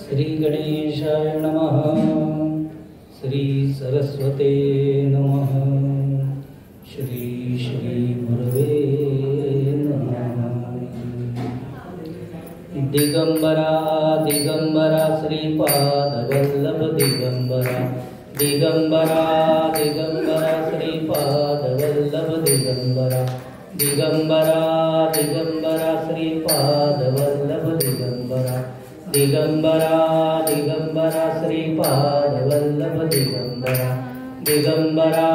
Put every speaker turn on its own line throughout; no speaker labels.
श्री गणेशाय नमः। श्री सरस्वते नमः। श्री श्री गुरवे नमः। दिगंबरा दिगंबरा श्रीपाद वल्लभ दिगंबरा दिगंबरा दिगंबरा श्रीपाद वल्लभ दिगंबरा दिगंबरा दिगंबरा श्रीपाद वल्लभ दिगंबरा दिगंबरा दिगंबरा श्रीपाद वल्लभ दिगंबरा दिगंबरा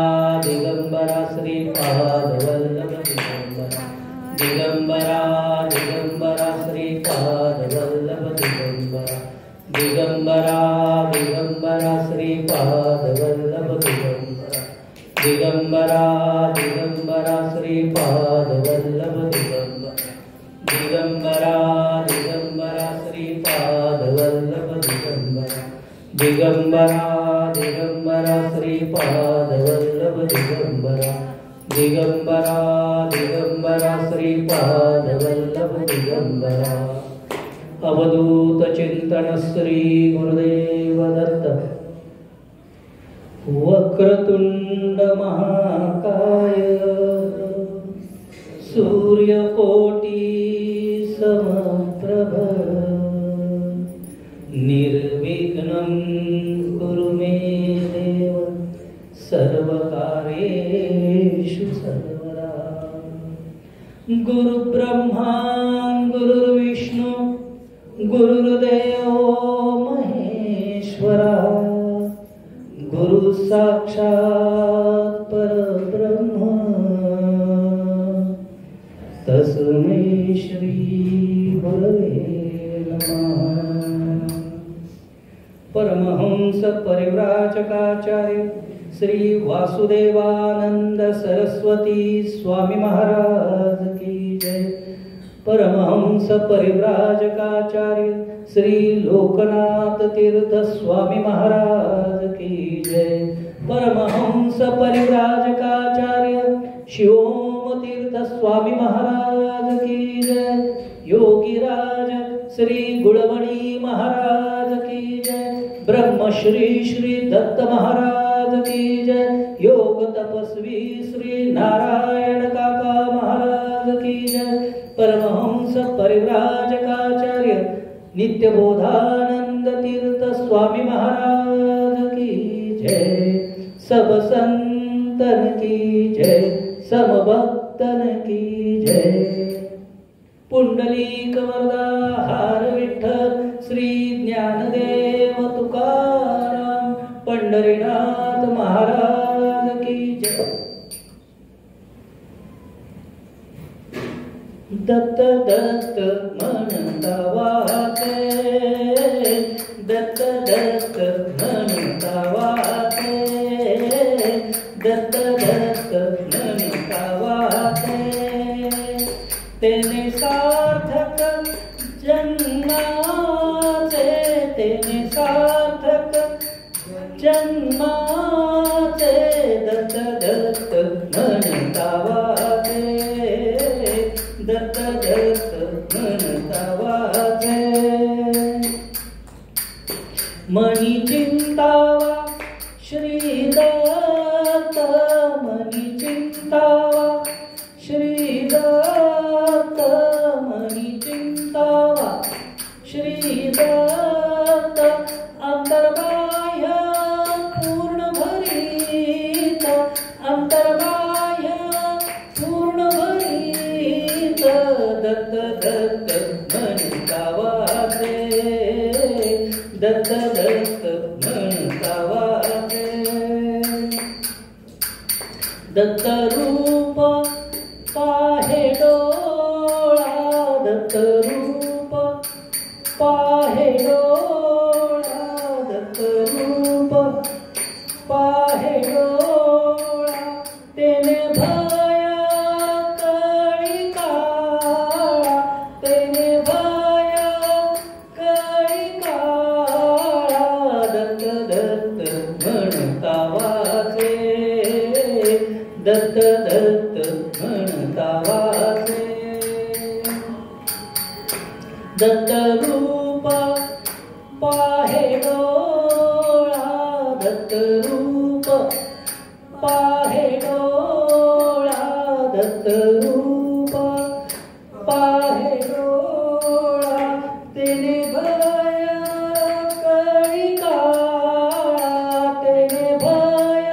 दिगंबरा श्रीपाद वल्लभ दिगंबरा दिगंबरा दिगंबरा श्रीपाद वल्लभ दिगंबरा दिगंबरा दिगंबरा श्रीपाद वल्लभ दिगंबरा दिगंबरा दिगंबरा श्रीपाद वल्लभ दिगंबरा दिगंबरा दिगंबरा श्रीपाद वल्लभ दिगंबरा दिगंबरा दिगंबरा श्रीपाद वल्लभ दिगंबरा दिगंबरा दिगंबरा श्रीपाद वल्लभ दिगंबरा। अवधूत चिंतन श्री गुरुदेव दत्त। वक्रतुंड महाकाय सूर्यकोटि समप्रभ निर्विघ्नं कुरु मे देव सर्वकार्येषु सर्वदा। गुरु ब्रह्मा गुरुर्विष्णु गुरुर्देवो महेश्वरा गुरु साक्षात् परब्रह्म तस्मै श्री गुरवे नमः। परमहंस परिव्राजकाचार्य श्री वासुदेवानंद सरस्वती स्वामी महाराज की जय। परमहंस परिव्राजकाचार्य श्री लोकनाथ तीर्थ स्वामी महाराज की जय। परमहंस परिव्राजकाचार्य शिवोम तीर्थ स्वामी महाराज की जय। योगीराज श्री गुणमणि महाराज की जय। ब्रह्मश्री श्री दत्त महाराज की जय। योग तपस्वी श्री नारायण काका महाराज की जय। परमहंस परिव्राजकाचार्य नित्यबोधानंद तीर्थ स्वामी महाराज की जय। सब संतन की जय समभक्तन की जय। पुंडलीक वरदा हार विठ्ठल श्री ज्ञानदेव तुकाराम पंढरीनाथ महाराज की जय। दत्त दत्त म्हणता वाटे दत्त दत्त म्हणता वाटे दत्त दत्त म्हणता वाटे तेने सार्थक जन्माचे तेने सार्थक जन्माचे दत्त दत्त म्हणता वाटे दत्त दत्त म्हणता वाटे मनी चिंतावा श्री दत्त मनी चिंतावा श्री दत्त मनी चिंतावा श्री दत्त अंतर्बाह्य पूर्ण भरीत अंतर्बाह्य पूर्ण भरीत दत्त दत्त म्हणता वाटे दत्त दत्त म्हणता वाटे दत्त रूप पाहे डोळा दत्त रूप पाहे डोळा दत्त रूप पाहे डोळा तेने भया कळी काळा तेने भया कळी काळा दत्त दत्त म्हणता वाचे दत्त दत्त म्हणता वाचे दत्त रूप पाहे डोळा दत्त रूप पाहे डोळा दत्त रूप पाहे डोळा तेने भय कळी काळा तेने भय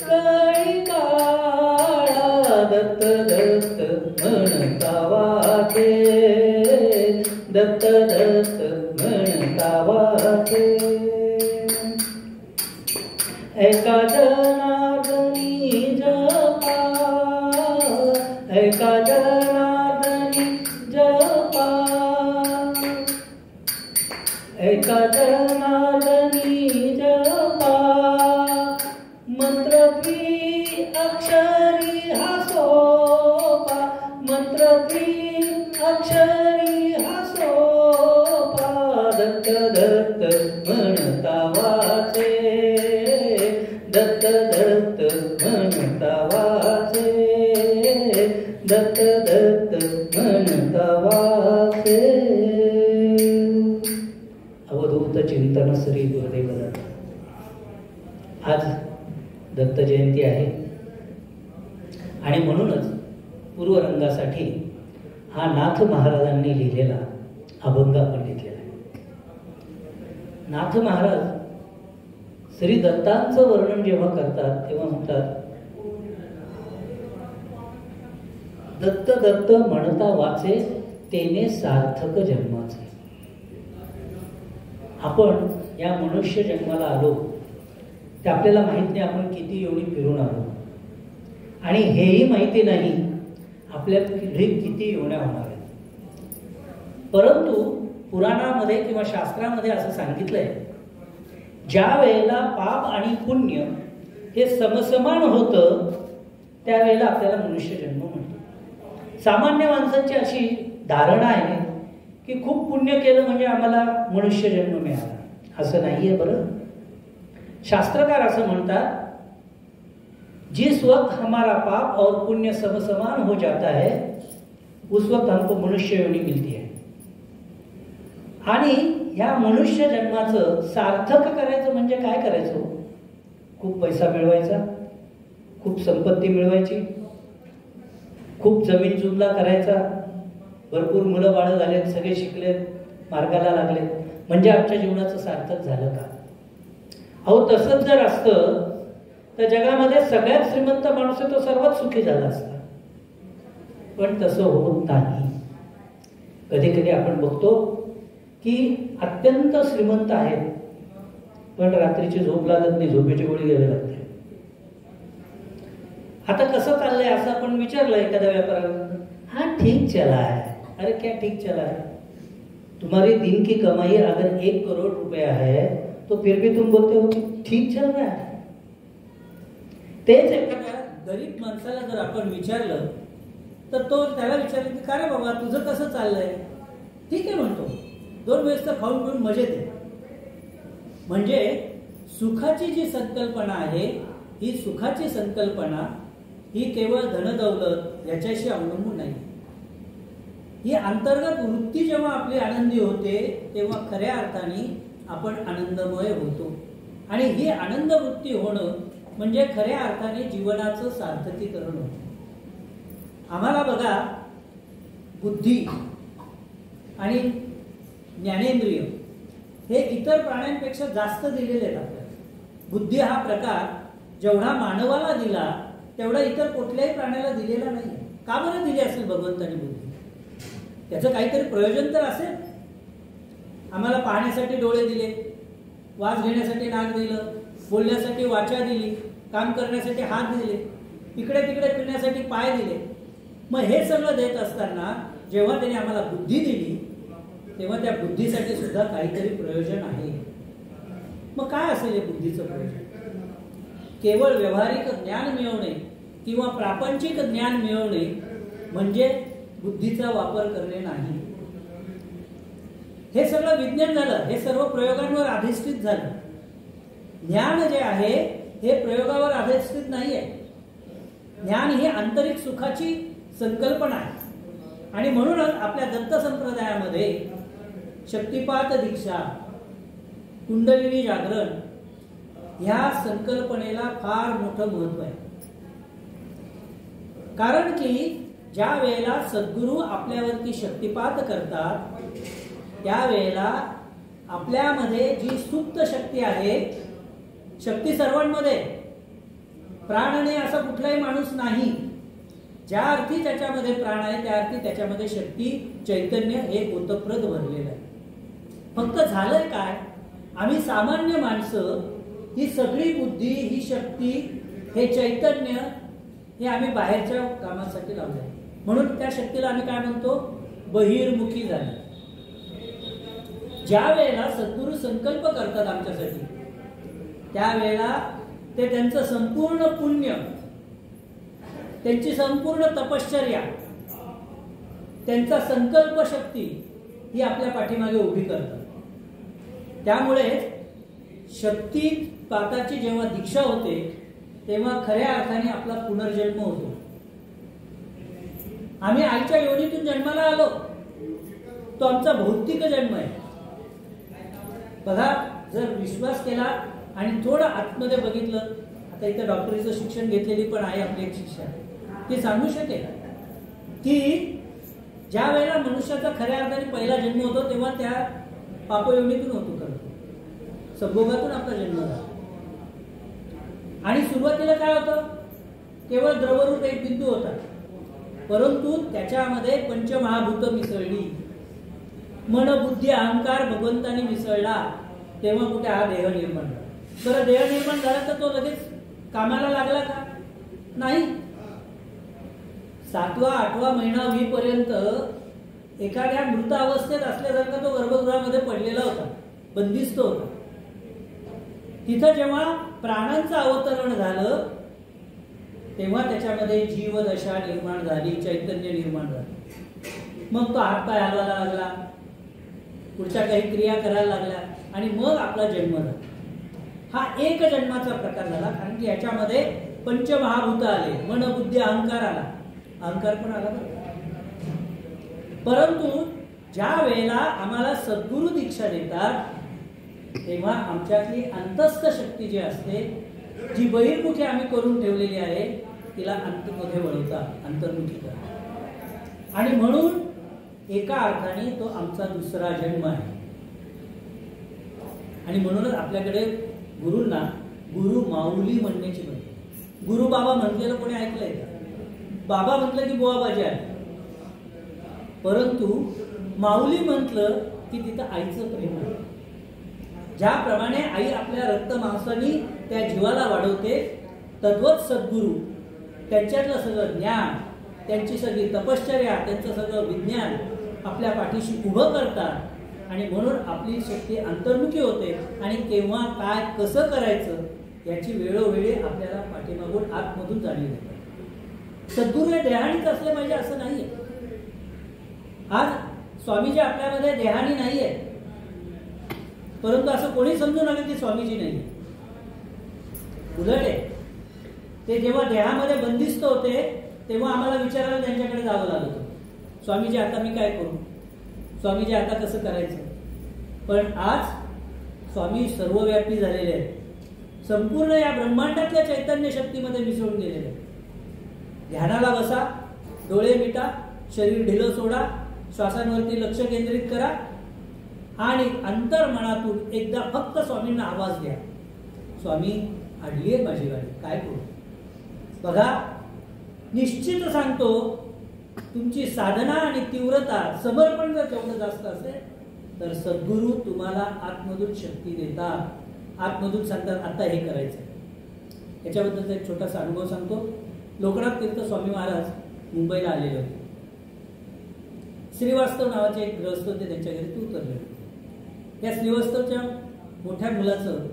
कळी काळा दत्त दत्त म्हणता वाटे दत्त दत्त म्हणता वाटे एका जनार्दनी जपा एका जनार्दनी जपा एका जनार्दनी जपा मंत्र अक्षरी हा सोपा मंत्र अक्षरी हा सोपा दत्त दत्त म्हणता वाचे दत्त दत्त म्हणता वाचे दत्त दत्त म्हणता वाचे. अवधूत चिंतन श्री गुरुदेव दत्त. आज दत्त जयंती आहे आणि म्हणूनच पूर्वरंगासाठी हा नाथ महाराजांनी लिहिलेला अभंग आपण घेतलेला आहे. नाथ महाराज श्री दत्तांचं वर्णन जेव्हा करतात तेव्हा म्हणतात दत्त दत्त म्हणता वाचे तेने सार्थक जन्माचे. आपण या मनुष्य जन्माला आलो ते आपल्याला माहित नाही आपण किती एवढी फिरून आलो आणि हेही माहिती नाही आपल्या किती योन्या होणार आहेत. परंतु पुराणामध्ये किंवा शास्त्रामध्ये असं सांगितलंय ज्या वेळेला पाप आणि पुण्य हे समसमान होतं त्यावेळेला आपल्याला मनुष्य जन्म म्हणतो. सामान्य माणसांची अशी धारणा आहे की खूप पुण्य केलं म्हणजे आम्हाला मनुष्य जन्म मिळाला. असं नाहीये. बरं, शास्त्रकार असं म्हणतात जिस वक्त हमारा पाप और पुण्य समसमान हो जाता है उस वक्त हमको मनुष्य योनी मिलती है. आणि या मनुष्य जन्माचं सार्थक करायचं म्हणजे काय करायचं? खूप पैसा मिळवायचा, खूप संपत्ती मिळवायची, खूप जमीन जुमला करायचा, भरपूर मुलं बाळं झालेत, सगळे शिकलेत, मार्गाला लागलेत म्हणजे आमच्या जीवनाचं सार्थक झालं का? अहो तसंच जर असतं तर जगामध्ये सगळ्यात श्रीमंत माणूस आहे तो सर्वात सुखी झाला असता. पण तसं होत नाही. कधी कधी आपण बघतो की अत्यंत श्रीमंत आहेत पण रात्रीची झोप लागत नाही, झोपेची गोळी घ्यावी लागते. आता कसं चाललंय असं आपण विचारलं एखाद्या व्यापाऱ्याला, हा ठीक चला है. अरे क्या ठीक चला है? तुम्हारी दिन की कमाई अगर 1 करोड़ रुपया है तो फिर भी तुम बोलते हो कि ठीक चल रहा है. तेच एखाद्या गरीब माणसाला जर आपण विचारलं तर तो त्याला विचारलं की का रे बाबा तुझं कसं चाललंय? ठीक आहे म्हणतो, 2 वेळेस तर खाऊन पिऊन मजेत आहे. म्हणजे सुखाची जी संकल्पना आहे ही सुखाची संकल्पना ही केवळ धनदौलत याच्याशी अवलंबून नाही. ही अंतर्गत वृत्ती जेव्हा आपली आनंदी होते तेव्हा खऱ्या अर्थाने आपण आनंदमय होतो. आणि ही आनंद वृत्ती होणं म्हणजे खऱ्या अर्थाने जीवनाचं सार्थकीकरण होतं. आम्हाला बघा बुद्धी आणि ज्ञानेंद्रिय हे इतर प्राण्यांपेक्षा जास्त दिलेले आहेत आपल्याला. बुद्धी हा प्रकार जेवढा मानवाला दिला तेवढा इतर कुठल्याही प्राण्याला दिलेला नाही. का बरं दिली असेल भगवंतानी बुद्धी? त्याचं काहीतरी प्रयोजन तर असेल. आम्हाला पाहण्यासाठी डोळे दिले, वास घेण्यासाठी नाक दिलं, बोलण्यासाठी वाचा दिली, काम करण्यासाठी हात दिले, इकडे तिकडे फिरण्यासाठी पाय दिले. मग हे सगळं देत असताना जेव्हा त्याने आम्हाला बुद्धी दिली तेव्हा त्या बुद्धीसाठी सुद्धा काहीतरी प्रयोजन आहे. मग काय असेल हे बुद्धीचं प्रयोजन? केवळ व्यावहारिक ज्ञान मिळवणे किंवा प्रापंचिक ज्ञान मिळवणे म्हणजे बुद्धीचा वापर करणे नाही. हे सगळं विज्ञान झालं, हे सर्व प्रयोगांवर अधिष्ठित झालं. ज्ञान जे आहे हे प्रयोगावर अधिष्ठित नाहीये. ज्ञान ही आंतरिक सुखाची संकल्पना आहे. आणि म्हणूनच आपल्या दत्त संप्रदायामध्ये शक्तिपात दीक्षा,
कुंडलिनी जागरण ह्या संकल्पनेला फार मोठं महत्व आहे. कारण की ज्या वेळेला सद्गुरू आपल्यावरती शक्तिपात करतात त्यावेळेला आपल्यामध्ये जी सुप्त शक्ती आहे, शक्ती सर्वांमध्ये, प्राणने असा कुठलाही माणूस नाही, ज्या अर्थी त्याच्यामध्ये प्राण आहे त्या अर्थी त्याच्यामध्ये शक्ती, चैतन्य हे ओतप्रत भरलेलं आहे. फक्त झालंय काय, आम्ही सामान्य माणसं ही सगळी बुद्धी, ही शक्ती, हे चैतन्य हे आम्ही बाहेरच्या कामासाठी लावलंय. म्हणून त्या शक्तीला आम्ही काय म्हणतो, बहिर्मुखी झाली. ज्या वेळेला सद्गुरू संकल्प करतात आमच्यासाठी त्यावेळेला ते त्यांचं संपूर्ण पुण्य, त्यांची संपूर्ण तपश्चर्या, त्यांचा संकल्प शक्ती ही आपल्या पाठीमागे उभी करतात. त्यामुळे शक्तिपाताची जेव्हा दीक्षा होते तेव्हा खऱ्या अर्थाने आपला पुनर्जन्म होतो. आम्ही आईच्या योनीतून जन्माला आलो, तो आमचा भौतिक जन्म आहे. बघा, जर विश्वास केला आणि थोडं आतमध्ये बघितलं, आता इथं डॉक्टरीचं शिक्षण घेतलेली पण आहे आपली एक शिक्षा, ती सांगू शकेल की ज्या वेळेला मनुष्याचा खऱ्या अर्थाने पहिला जन्म होतो तेव्हा त्या पापयोनीतून होतो, करतो संभोगातून आपला जन्म झाला. आणि सुरुवातीला काय होतं, केवळ द्रवरूप एक बिंदू होता, परंतु त्याच्यामध्ये पंचमहाभूत मिसळली, मन बुद्धी अहंकार भगवंतानी मिसळला, तेव्हा कुठे हा देह निर्माण झाला. बरं, देह निर्माण झाला तर तो लगेच कामाला लागला का? नाही. 7वा 8वा महिना होईपर्यंत एखाद्या मृत अवस्थेत असल्यासारखा तो गर्भगृहामध्ये पडलेला होता, बंदिस्त होता. तिथं जेव्हा प्राणांचं अवतरण झालं तेव्हा त्याच्यामध्ये जीवदशा निर्माण झाली, चैतन्य निर्माण झालं. मग तो हातपाय हलवायला लागला, पुढच्या काही क्रिया करायला लागल्या आणि मग आपला जन्म झाला. हा एक जन्माचा प्रकार झाला, कारण की याच्यामध्ये पंचमहाभूत आले, मन बुद्धी अहंकार आला, अहंकार पण आला. परंतु ज्या वेळेला आम्हाला सद्गुरू दीक्षा देतात तेव्हा आमच्यातली अंतस्थ शक्ती जी असते, जी बहिर्मुखी आम्ही करून ठेवलेली आहे, तिला अंतर्मुखे वळवतात, अंतर्मुखी करतात. आणि म्हणून एका अर्थाने तो आमचा दुसरा जन्म आहे. आणि म्हणूनच आपल्याकडे गुरूंना गुरु माऊली म्हणण्याची पद्धत. गुरु बाबा म्हटलेलं कोणी ऐकलंय का? बाबा म्हटलं की बुवाबाजी आहे, परंतु माऊली म्हटलं की तिथं आईचं प्रेम आहे. ज्याप्रमाणे आई आपल्या रक्त मांसानी त्या जीवाला वाढवते, तद्वत सद्गुरू त्यांच्यातलं सगळं ज्ञान, त्यांची सगळी तपश्चर्या, त्यांचं सगळं विज्ञान आपल्या पाठीशी उभं करतात आणि म्हणून आपली शक्ती अंतर्मुखी होते. आणि केव्हा काय कसं करायचं याची वेळोवेळी आपल्याला पाठीमागून आतमधून जाणीव होते. सद्गुरू हे देहानीच असले पाहिजे असं नाहीये. आज स्वामीजी आपल्यामध्ये देहानी नाहीये, परंतु असं कोणी समजू नका की स्वामीजी नाही. उलट आहे, ते जेव्हा देहामध्ये बंदिस्त होते तेव्हा आम्हाला विचारायला त्यांच्याकडे जावं लागत होतं, स्वामीजी आता मी काय करू, स्वामीजी आता कसं करायचं. पण आज स्वामी सर्वव्यापी झालेले आहेत, संपूर्ण या ब्रह्मांडातल्या चैतन्य शक्तीमध्ये मिसळून गेलेले आहेत. ध्यानाला बसा, डोळे मिटा, शरीर ढिलं सोडा, श्वासांवरती लक्ष केंद्रित करा आणि अंतर्मनातून एकदा फक्त स्वामींना आवाज द्या, स्वामी अडली आहे माझी गाडी, काय करू. बघा, निश्चित सांगतो, तुमची साधना आणि तीव्रता, समर्पण जर तेवढं जास्त असेल तर सद्गुरू तुम्हाला आतमधून शक्ती देतात, आतमधून सांगतात आता हे करायचं. याच्याबद्दलचा एक छोटासा अनुभव सांगतो. लोकनाथ तीर्थ स्वामी महाराज मुंबईला आलेले होते. श्रीवास्तव नावाचे एक ग्रहस्थ होते, त्यांच्या घरी ते उतरले. त्या श्रीवास्तवच्या मोठ्या मुलाचं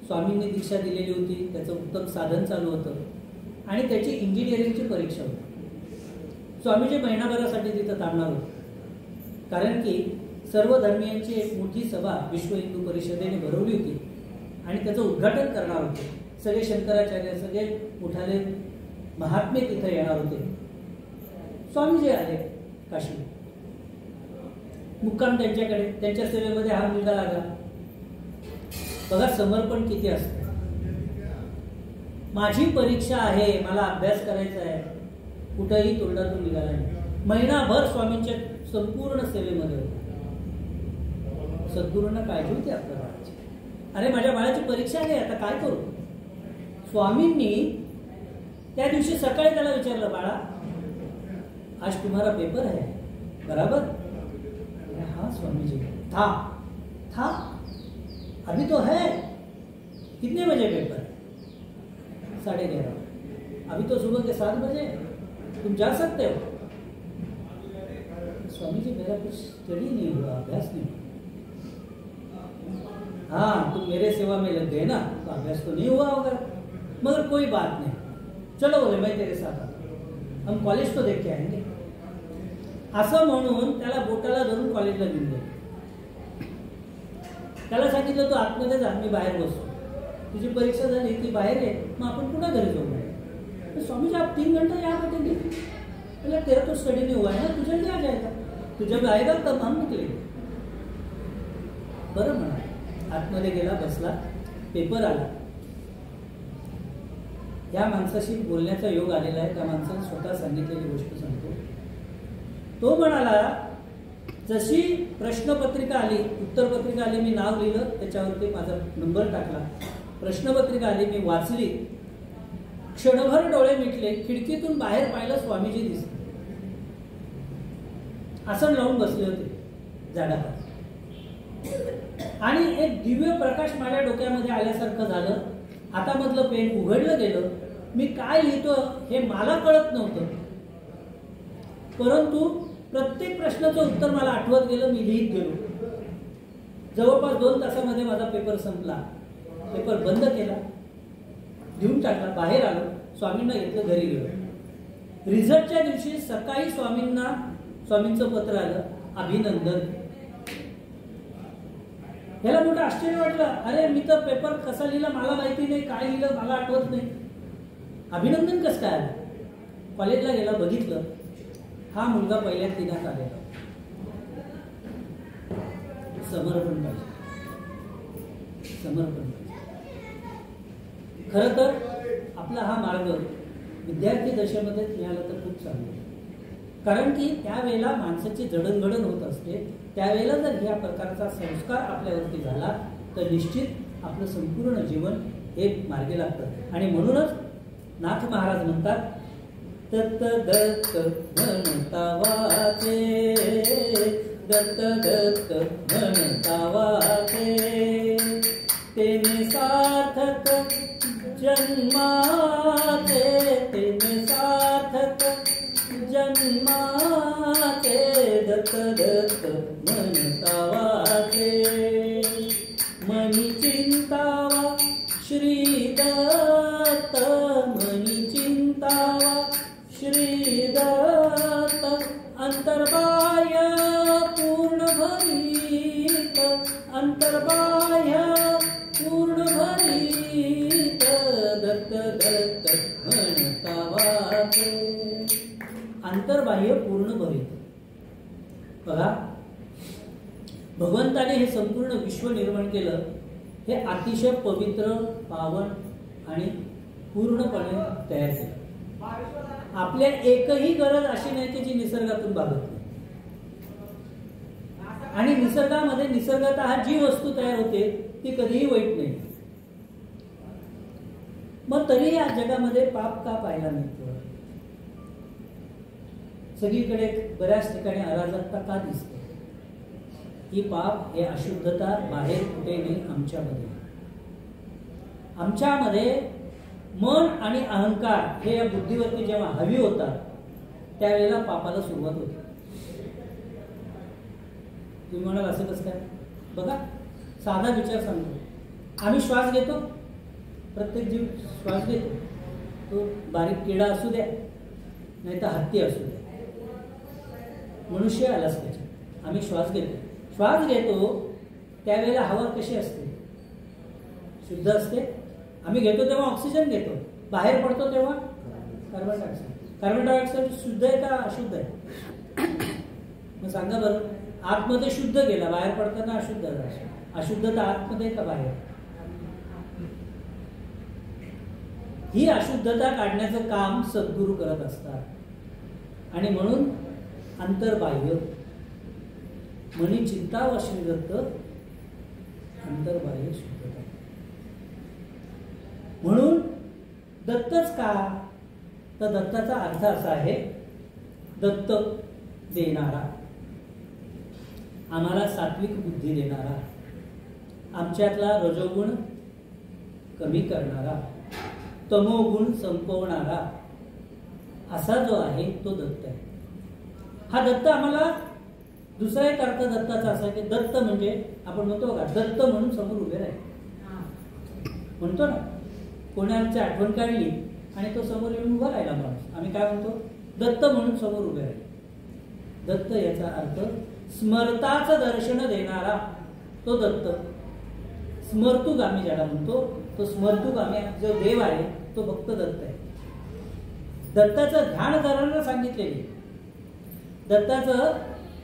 स्वामींनी दीक्षा दिलेली होती, त्याचं उत्तम साधन चालू होतं आणि त्याची इंजिनिअरिंगची परीक्षा होती. स्वामीजी महिनाभरासाठी तिथं थांबणार होते, कारण की सर्व धर्मीयांची एक मोठी सभा विश्व हिंदू परिषदेने भरवली होती आणि त्याचं उद्घाटन करणार होते. सगळे शंकराचार्य, सगळे मोठाले महात्मे तिथे येणार होते. स्वामीजी आले काशी, मुक्काम त्यांच्याकडे, त्यांच्या सेवेमध्ये हा मुलगा लागला. बघा समर्पण किती असतं. माझी परीक्षा आहे, मला अभ्यास करायचा आहे, कुठंही तोंडातून निघाला नाही. महिनाभर स्वामींच्या संपूर्ण सेवेमध्ये होता. सद्गुरूंना काळजी होती आपल्या बाळाची. अरे माझ्या बाळाची परीक्षा आहे, आता काय करू. स्वामींनी त्या दिवशी सकाळी त्याला विचारलं, बाळा आज तुम्हारा पेपर है बराबर. हाँ स्वामी जी. था अभी तो है. कितने बजे पेपर? 11:30. अभी तो सुबह के 7 बजे. तुम जा सकते हो. स्वामी जी मेरा कुछ स्टडी नहीं हुआ, अभ्यास नहीं. हाँ तुम मेरे सेवा में लग गए ना, तो अभ्यास तो नहीं हुआ होगा, मगर कोई बात नहीं, चलो बोले मैं तेरे साथ आता, हम कॉलेज तो देख के आएंगे. असं म्हणून त्याला बोटाला धरून कॉलेजला घेऊन गेले. त्याला सांगितलं तू आतमध्ये जा, मी बाहेर बसतो. तुझी परीक्षा झाली ती बाहेर आहे, मग आपण पुन्हा घरी जाऊ. तो स्वामी जी आप 3 घंटा यहाँ बैठेंगे. बोला तेरा तो स्टडी नहीं हुआ है ना, तुझे क्या जाएगा, तू जब आएगा तब हम निकलेंगे. बरं म्हणा. आतमध्ये गेला, बसला, पेपर आला. या माणसाशी बोलण्याचा योग आलेला आहे. त्या माणसाने स्वतः सांगितलेली गोष्ट सांगतो. तो म्हणाला जशी प्रश्नपत्रिका आली, उत्तरपत्रिका आली, मी नाव लिहिलं, त्याच्यावरती माझा नंबर टाकला. प्रश्नपत्रिका आली, मी वाचली, क्षणभर डोळे मिटले. खिडकीतून बाहेर पाहिलं, स्वामीजी दिसले. आसन लावून बसले होते झाडावर. आणि एक दिव्य प्रकाश माझ्या डोक्यामध्ये आल्यासारखं झालं. हातामधलं पेन उघडलं गेलं. मी काय लिहितो हे मला कळत नव्हतं, परंतु प्रत्येक प्रश्नाचं उत्तर मला आठवत गेलं. मी लिहित गेलो. जवळपास 2 तासामध्ये माझा पेपर संपला. पेपर बंद केला, लिहून टाकला, बाहेर आलो, स्वामींना घेतलं, घरी गेलो. रिझल्टच्या दिवशी सकाळी स्वामींचं पत्र आलं, अभिनंदन. ह्याला मोठं आश्चर्य वाटलं. अरे मी तर पेपर कसा लिहिला मला माहिती नाही, काय लिहिलं मला आठवत नाही, अभिनंदन कसं काय आलं. कॉलेजला गेला, बघितलं, हा मुलगा पहिल्या 3 आलेला. समर्पण पाहिजे, समर्पण पाहिजे. खरं तर आपला हा मार्ग विद्यार्थी दशेमध्ये मिळाला तर खूप चांगलं. कारण की त्यावेळेला माणसाची जडणघडण होत असते. त्यावेळेला जर ह्या प्रकारचा संस्कार आपल्यावरती झाला तर निश्चित आपलं संपूर्ण जीवन हे मार्गी लागतं. आणि म्हणूनच नाथ महाराज म्हणतात, दत्त दत्त म्हणता वाचे, दत्त दत्त म्हणता वाचे, तेने सार्थक जन्माचे, तेने सार्थक जन्माचे, दत्त दत्त म्हणता वाचे. मनी चिंतावा श्री दत्त, मनी चिंतावा श्री दत्त, अंतर्बाह्य पूर्ण भरीत, अंतर्बाह्य पूर्ण भरीत, दत्त दत्त म्हणता वाचे. अंतर्बाह्य पूर्ण भरीत. बघा, भगवंताने हे संपूर्ण विश्व निर्माण केलं. हे अतिशय पवित्र, पावन आणि पूर्णपणे तयार केलं. आपल्या एकही गरज अशी नाही की जी निसर्गातून भागत नाही. आणि निसर्गामध्ये निसर्गतः जी वस्तू तयार होते ती कधीही वाईट नाही. मग तरी या जगामध्ये पाप का पाहायला मिळतो? सगळीकडे बऱ्याच ठिकाणी अराजकता का दिसते? ही पाप, हे अशुद्धता बाहेर कुठे नाही, आमच्यामध्ये. आमच्यामध्ये मन आणि अहंकार हे या बुद्धीवरती जेव्हा हवी होतात त्यावेळेला पापाला सुरुवात होते. तुम्ही म्हणाल असं कसं काय? बघा, साधा विचार सांगतो. आम्ही श्वास घेतो, प्रत्येक जीव श्वास घेतो. तो बारीक किडा असू द्या, नाही तर हत्ती असू द्या, मनुष्य आलाच त्याच्यात. आम्ही श्वास घेतो. श्वास घेतो त्यावेळेला हवा कशी असते? शुद्ध असते. आम्ही घेतो तेव्हा ऑक्सिजन घेतो, बाहेर पडतो तेव्हा कार्बन डायऑक्साईड. कार्बन डायऑक्साईड शुद्ध आहे का अशुद्ध आहे? मग सांगा बरं. आतमध्ये शुद्ध गेला, बाहेर पडताना अशुद्ध. अशुद्धता आतमध्ये का बाहेर? ही अशुद्धता काढण्याचं काम सद्गुरू करत असतात. आणि म्हणून अंतर्बाह्य मनी चिंता व श्री दत्त अंतर्बाह्य शुद्धता. म्हणून दत्तच का, तर दत्ताचा अर्थ असा आहे, दत्त देणारा, आम्हाला सात्विक बुद्धी देणारा, आमच्यातला रजोगुण कमी करणारा, तमोगुण संपवणारा असा जो आहे तो दत्त आहे. हा दत्त आम्हाला दुसरा एक अर्थ दत्ताचा असा की दत्त म्हणजे आपण म्हणतो का, दत्त म्हणून समोर उभे राहील म्हणतो ना. कोणाची आठवण काढली आणि तो समोर येऊन उभा राहिला माणूस, आम्ही काय म्हणतो, दत्त म्हणून समोर उभे राहील. दत्त याचा अर्थ स्मरताचं दर्शन देणारा तो दत्त. स्मर्तुगामी ज्याला म्हणतो, तो स्मर्तुगामी जो देव आहे तो भक्त दत्त आहे. दत्ताचं ध्यान करायला सांगितलेले, दत्ताचं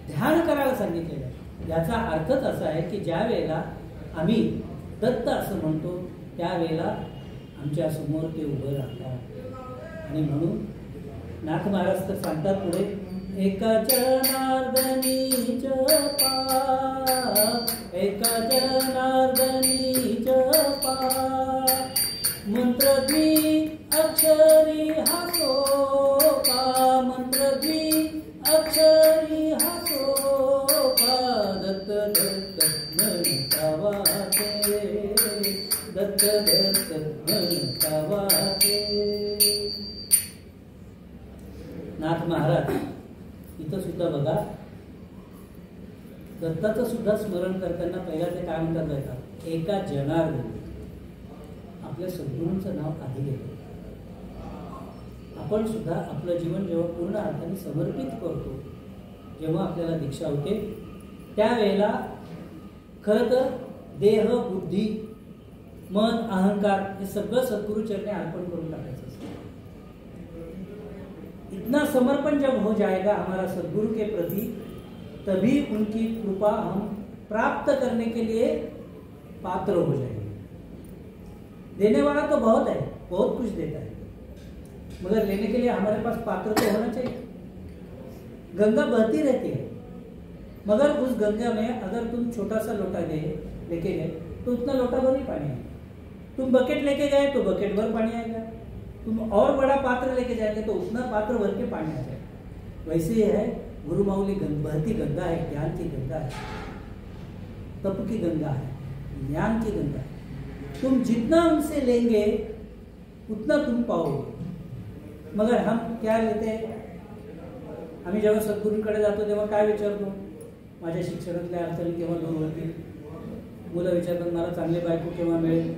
ध्यान करायला सांगितलेलं आहे. याचा अर्थच असा आहे की ज्या वेळेला आम्ही दत्त असं म्हणतो त्यावेळेला आमच्या समोर ते उभं राहतात. आणि म्हणून नाथ महाराज तर सांगतात पुढे, एका जनार्दनी जपा, एका जनार्दनी जपा, मंत्रद्वी अक्षरी हा सोपा, मंत्रद्वी अक्षरी हा सोपा, दत्त दत्त म्हणता वाटे, दत्त दत्त म्हणता वाटे. नाथ महाराज इथं सुद्धा बघा, दत्ताचं सुद्धा स्मरण करताना पहिला ते काय म्हणतात बघा, एका जनार्दनी, आपल्या सद्गुरूंचं नाव आधी घेतो. आपण सुद्धा आपलं जीवन जेव्हा पूर्ण अर्थाने समर्पित करतो, जेव्हा आपल्याला दीक्षा होते त्यावेळेला खरं तर देह, बुद्धी, मन, अहंकार हे सगळं सद्गुरु चरणी अर्पण करून टाकायचं असतं. इतना समर्पण जब हो जाएगा हमारा सद्गुरु के प्रति, तभी उनकी कृपा हम प्राप्त करने के लिए पात्र हो जाएंगे. देने वाला तो बहुत है, बहुत कुछ देता है, मगर लेने के लिए हमारे पास पात्र तो होना चाहिए. गंगा बहती रहती है, मगर उस गंगा में अगर तुम छोटा सा लोटा लेके गए तो उतना लोटा भर ही पानी आएगा. तुम बकेट लेके गए तो बकेट भर पानी आएगा. तुम और बड़ा पात्र लेके जाएंगे तो उतना पात्र भर के पानी आ जाएगा. वैसे ही है गुरु माऊली बहती गंगा है, ज्ञान की गंगा है, तप की गंगा है, ज्ञान की गंगा है. तुम जितना उनसे लेंगे उतना तुम पाओगे. मगर हम क्या लेते हैं, आम्ही जेव्हा सद्गुरूंकडे जातो तेव्हा काय विचारतो, माझ्या शिक्षणातल्या अडचणी केव्हा दूर होतील. मुलं विचारतात मला चांगली बायको केव्हा मिळेल,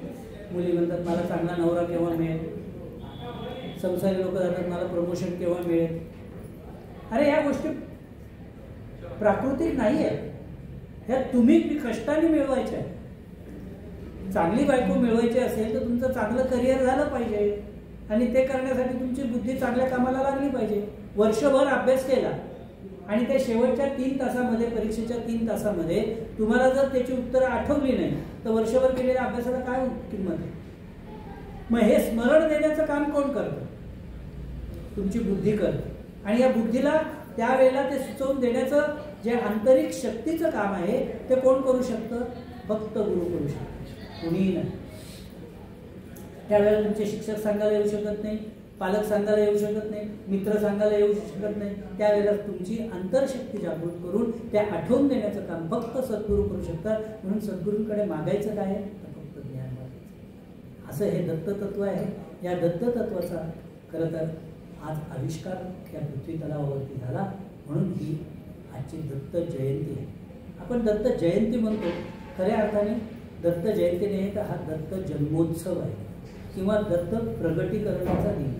मुली म्हणतात मला चांगला नवरा केव्हा मिळेल, संसारी लोक जातात मला प्रमोशन केव्हा मिळेल. अरे या गोष्टी प्राकृतिक नाही आहे, ह्या तुम्ही कष्टाने मिळवायच्या. चांगली बायको मिळवायची असेल तर तुमचं चांगलं करिअर झालं पाहिजे आणि ते करण्यासाठी तुमची बुद्धी चांगल्या कामाला लागली पाहिजे. वर्षभर अभ्यास केला आणि त्या शेवटच्या 3 तासामध्ये, परीक्षेच्या 3 तासामध्ये तुम्हाला जर त्याची उत्तरं आठवली नाही तर वर्षभर केलेल्या अभ्यासाला काय किंमत आहे. मग हे स्मरण देण्याचं काम कोण करतं, तुमची बुद्धी करते. आणि या बुद्धीला त्यावेळेला ते सुचवून देण्याचं जे आंतरिक शक्तीचं काम आहे ते कोण करू शकतं, फक्त गुरु करू शकतो, कुणीही नाही. त्यावेळेला तुमचे शिक्षक सांगायला येऊ शकत नाही, पालक सांगायला येऊ शकत नाही, मित्र सांगायला येऊ शकत नाही. त्यावेळेला तुमची अंतरशक्ती जागृत करून त्या आठवून देण्याचं काम फक्त सद्गुरू करू शकतात. म्हणून सद्गुरूंकडे मागायचं काय, तर फक्त ज्ञान मागायचं. असं हे दत्ततत्व आहे. या दत्ततत्वाचा खरं तर आज आविष्कार या पृथ्वी तलावावरती झाला. म्हणून ही आजची दत्त जयंती आहे. आपण दत्त जयंती म्हणतो, खऱ्या अर्थाने दत्त जयंती नाही तर हा दत्त जन्मोत्सव आहे किंवा दत्त प्रगटीकरणाचा दिन.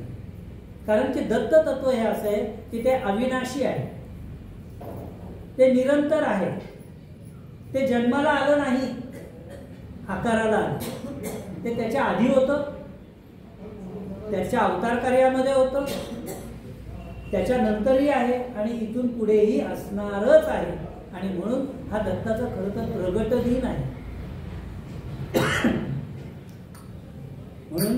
कारण की दत्त तत्व हे असं आहे की ते अविनाशी आहे, ते निरंतर आहे, ते जन्माला आलं नाही, आकाराला आलं. ते त्याच्या आधी होतं, त्याच्या अवतार कार्यामध्ये होतं, त्याच्यानंतरही आहे आणि इथून पुढेही असणारच आहे. आणि म्हणून हा दत्ताचा खरं तर प्रगट दिन आहे. म्हणून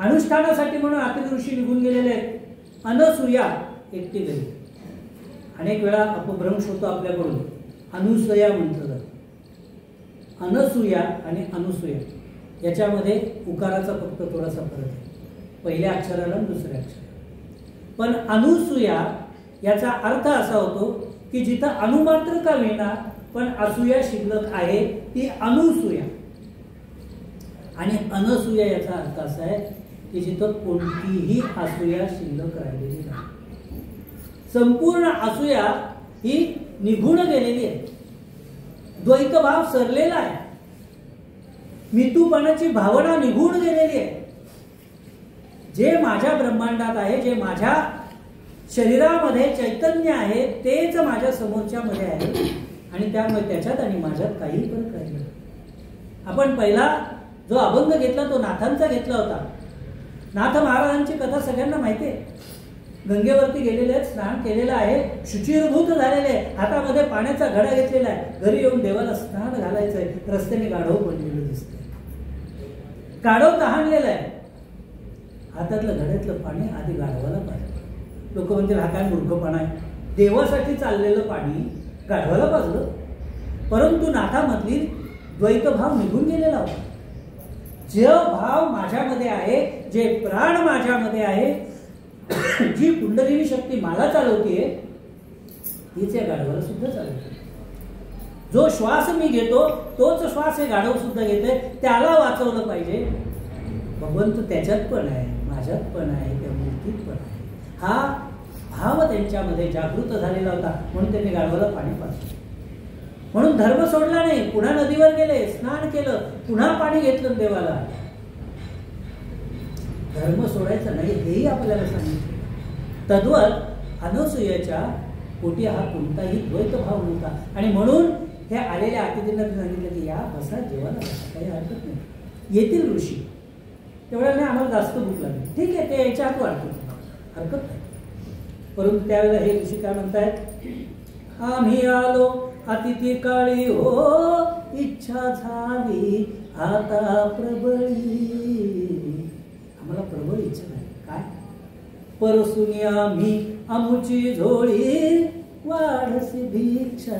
अनुष्ठानासाठी म्हणून अत्रि ऋषी निघून गेलेले आहेत. अनसूया एकटी गेली. अनेक वेळा अपभ्रंश होतो आपल्याकडून, अनुसूया म्हटलं जातं. अनसूया आणि अनुसूया याच्यामध्ये उकाराचा फक्त थोडासा फरक आहे, पहिल्या अक्षराला आणि दुसऱ्या अक्षराला. पण अनुसूया याचा अर्थ असा होतो की जिथं अनुमात्र का विना पण असूया शिल्लक आहे ती अनुसूया. आणि अनसूया याचा अर्थ असा आहे की जिथं कोणतीही असूया शिल्लक राहिलेली नाही. संपूर्ण असूया ही निघून गेलेली आहे. द्वैतभाव सरलेला आहे. मितूपणाची भावना निघून गेलेली आहे. जे माझ्या ब्रह्मांडात आहे, जे माझ्या शरीरामध्ये चैतन्य आहे तेच माझ्या समोरच्यामध्ये आहे. आणि त्यामुळे त्याच्यात आणि माझ्यात काही फरक राहिला. आपण पहिला जो अभंग घेतला तो नाथांचा घेतला होता. नाथ महाराजांची कथा सगळ्यांना माहिती आहे. गंगेवरती गेलेले आहेत, स्नान केलेलं आहे, शुचिरभूत झालेले आहे, हातामध्ये पाण्याचा घडा घेतलेला आहे. घरी येऊन देवाला स्नान घालायचंय, रस्त्याने गाढव पडलेलं दिसतंय. गाढव तहानलेलं आहे. हातातलं घड्यातलं पाणी आधी गाढवाला पाहिजे. लोक म्हणतील हा काय मूर्खपणा आहे, देवासाठी चाललेलं पाणी गाढवाला पाजलं. परंतु नाथामधली द्वैतभाव निघून गेलेला होता. जे भाव माझ्यामध्ये आहे, जे प्राण माझ्यामध्ये आहे, जी कुंडलिनी शक्ती मला चालवतीये तीच या गाढवाला सुद्धा चालवते. जो श्वास मी घेतो तोच श्वास हे गाढव सुद्धा घेते. त्याला वाचवलं पाहिजे. भगवंत त्याच्यात पण आहे, माझ्यात पण आहे, त्या मूर्तीत पण आहे. हा भाव त्यांच्यामध्ये जागृत झालेला होता म्हणून त्यांनी गाढवाला पाणी पाजलं. म्हणून धर्म सोडला नाही. पुन्हा नदीवर गेले, स्नान केलं, पुन्हा पाणी घेतलं देवाला. धर्म सोडायचा नाही हेही आपल्याला सांगितलं. तद्वत अनसूयेच्या पोटी हा कोणताही द्वैतभाव नव्हता. आणि म्हणून हे आलेल्या अतिथींना सांगितलं की या बसा, जेवायला बसा, काही हरकत नाही. येतील ऋषी, तेवढ्या नाही आम्हाला जास्त भूक लागली, ठीक आहे, ते याच्या हात वाढतो, हरकत नाही. परंतु त्यावेळेला हे ऋषी काय म्हणतायत, आम्ही आलो अतिथी काळी हो, इच्छा झाली आता प्रबळी. आम्हाला प्रबळ इच्छा नाही. काय परसुनी आम्ही आमुची झोळी, वाढसी भिक्षा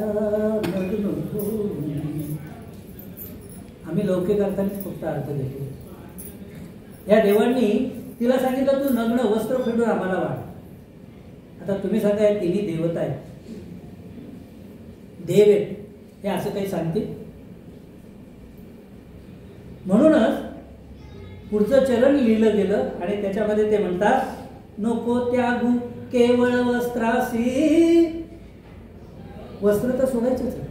लग्न होई. आम्ही लौकिक अर्थानेच फक्त अर्थ देतो. या देवांनी तिला सांगितलं तू नग्न वस्त्र फेडून आम्हाला वाढ. आता तुम्ही सांगा तिन्ही देवता आहेत, देव आहेत, हे असं काही सांगतील? म्हणूनच पुढचं चरण लिहिलं गेलं आणि त्याच्यामध्ये ते म्हणतात, नको त्यागू केवळ वस्त्रासी. वस्त्र तर सोडायचंच आहे,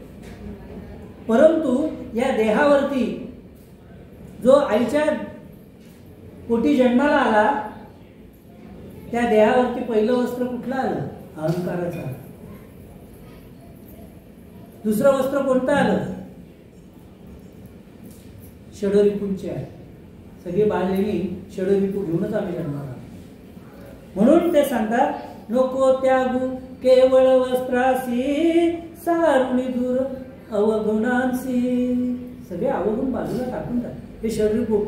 परंतु या देहावरती जो आईच्या पोटी जन्माला आला त्या देहावरती पहिलं वस्त्र कुठलं आलं? अहंकाराचं. दुसरं वस्त्र कोणतं आलं? षडरिपूंचे आहे. सगळी बाललेली षडरिपू घेऊनच आम्ही जन्माला. म्हणून ते सांगतात, नको त्यागू केवळ वस्त्रासी, सारुणी दूर अवगुणांसी. सगळे अवगुण बाजूला टाकून टाक, हे षडरिपू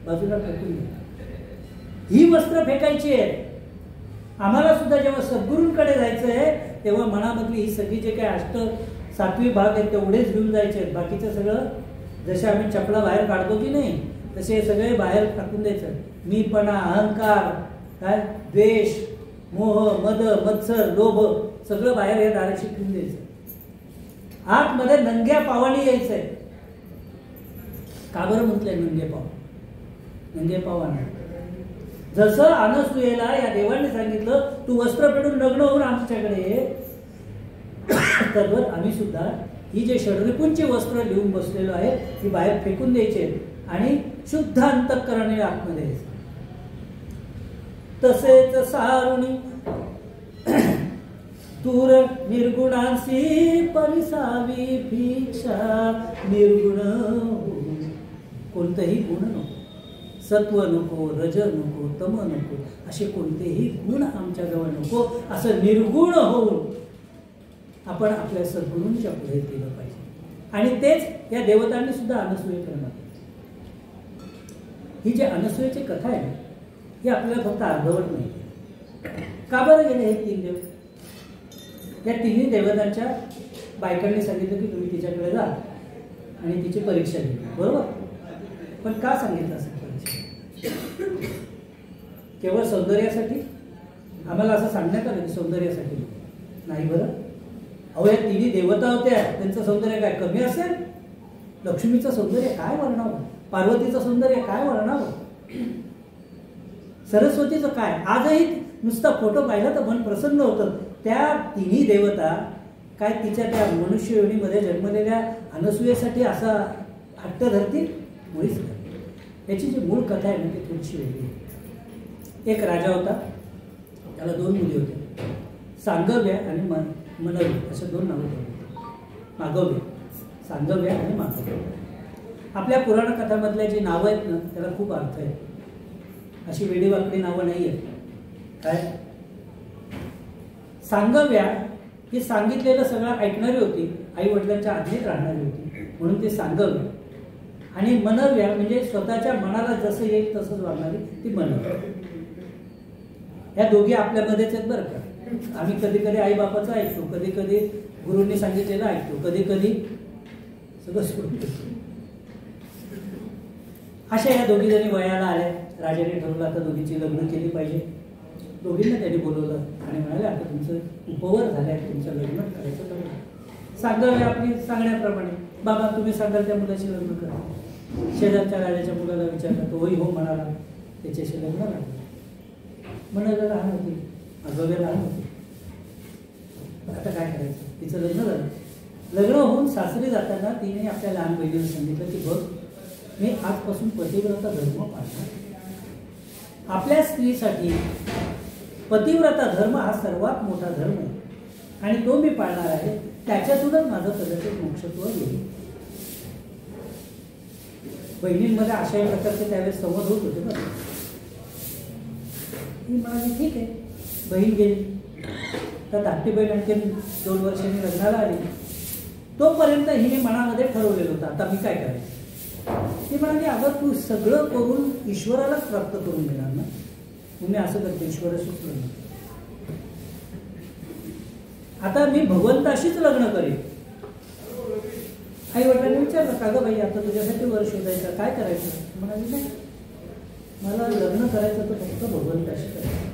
बाजूला टाकून द्या. ही वस्त्र फेकायची आहे. आम्हाला सुद्धा जेव्हा सद्गुरूंकडे जायचं आहे तेव्हा मनामधली ही सगळी जे काही 8-7 भाग आहेत तेवढेच घेऊन जायचे आहेत. बाकीचं सगळं जसे आम्ही चपला बाहेर काढतो की नाही तसे सगळे बाहेर टाकून द्यायचं. मीपणा, अहंकार, काय द्वेष, मोह, मद, मत्सर, लोभ सगळं बाहेर या दाराशी ठेवून द्यायचं. आतमध्ये नंग्या पावानी यायचंय. का बरं म्हटलंय नंगे पाव? नंगे पावाने जसं अनसूयेला या देवाने सांगितलं तू वस्त्र फेडून नग्न होऊन आमच्याकडे ये, तद्वत आम्ही सुद्धा ही जे षडरिपूंची वस्त्र लिहून बसलेलो आहे ती बाहेर फेकून द्यायचे आणि शुद्ध अंतःकरणाने आतमध्ये यायचं. तसेच सारुणी दूर निर्गुणांशी परिसावी भिक्षा. निर्गुण कोणतेही गुण नको, सत्व नको, रज नको, तम नको, असे कोणतेही गुण आमच्याजवळ नको. असं निर्गुण होऊन आपण आपल्या सद्गुरूंच्या पुढे केलं पाहिजे. आणि तेच या देवतांनी सुद्धा अनसूये करणार. ही जी अनसूयेची कथा आहे हे आपल्याला फक्त अर्धवट नाही. का बरं गेले हे 3 देव? या तिन्ही देवतांच्या बायकांनी सांगितलं की तुम्ही तिच्याकडे जा आणि तिची परीक्षा घ्या, बरोबर? पण का सांगितलं असं परीक्षा? केवळ सौंदर्यासाठी? आम्हाला असं सांगण्यात आलं की सौंदर्यासाठी नाही. बरं, अहो या तिन्ही देवता होत्या, त्यांचं सौंदर्य काय कमी असेल? लक्ष्मीचं सौंदर्य काय वर्णावं, पार्वतीचं सौंदर्य काय वर्णावं, सरस्वतीचं काय? आजही नुसता फोटो पाहिला तर मन प्रसन्न होतं. त्या तिन्ही देवता काय तिच्या त्या मनुष्य योनीमध्ये जन्मलेल्या अनसूयेसाठी असा हट्ट धरतील? मुळीच नाही. याची जी मूळ कथा आहे ना ती थोडीशी वेगळी. एक राजा होता, त्याला 2 मुली होत्या, सांगव्या आणि मनव्या अशा 2 नावं ठेवली. मागव्या, सांगव्या आणि मागव्या. आपल्या पुराण कथामधल्या जी नावं आहेत ना त्याला खूप अर्थ आहे. अशी वेडीवाकडी नावं नाही आहेत. काय? सांगव्या ही सांगितलेलं सगळं ऐकणारी होती, आई वडिलांच्या आधीच राहणारी होती, म्हणून ती सांगव्या. आणि मनव्या म्हणजे स्वतःच्या मनाला जसं येईल तसंच वागणारी ती मनव्या. ह्या दोघी आपल्यामध्येच आहेत बरं का. आम्ही कधी कधी आई बापाचं ऐकतो, कधी कधी गुरूंनी सांगितलेलं ऐकतो, कधी कधी सगळं सोडून देतो. अशा या दोघी जणी वयाला आल्या. राजाने ठरवलं आता दोघींची लग्न केली पाहिजे. दोघींना त्यांनी बोलवलं आणि म्हणाले आता तुमचं उपवर झालंय, तुमचं लग्न करायचं ठरवलं. सांगावे आपली सांगण्याप्रमाणे, बाबा तुम्ही सांगाल त्या मुलाशी लग्न करा. शेजारच्या राजाच्या मुलाला विचारलं, तो होई हो म्हणाला, त्याच्याशी लग्न लागलं. म्हणायला लहान होती, आजोबा लहान होती. आता काय करायचं? तिचं लग्न झालं. लग्न होऊन सासरी जाताना तिने आपल्या लहान बहिणीला सांगितलं की बघ, मी आजपासून पतिव्रता धर्म पाळणार. आपल्या स्त्रीसाठी पतिव्रता धर्म हा सर्वात मोठा धर्म आहे आणि तो मी पाळणार आहे. त्याच्यातूनच माझं कदाचित मोक्षत्व येईल. बहिणींमध्ये अशाही प्रकारचे त्यावेळेस संवाद होत होते ना. मी म्हणाली ठीक आहे. बहीण गेली तर धाकटी बहीण आणखी 2 वर्षांनी लग्नाला आली. तोपर्यंत हिने मनामध्ये ठरवलेलं होतं आता मी काय करायचं. ती म्हणाली अगं तू सगळं करून ईश्वरालाच प्राप्त करून देणार ना. तुम्ही असं करतो ईश्वराशीच लग्न. आता मी भगवंताशीच लग्न करेन. आई वडिलांनी विचारलं का गं बाई आता तुझ्यासाठी वर शोधायचं काय करायचं? म्हणाली नाही, मला लग्न करायचं तर फक्त भगवंताशी करायचं,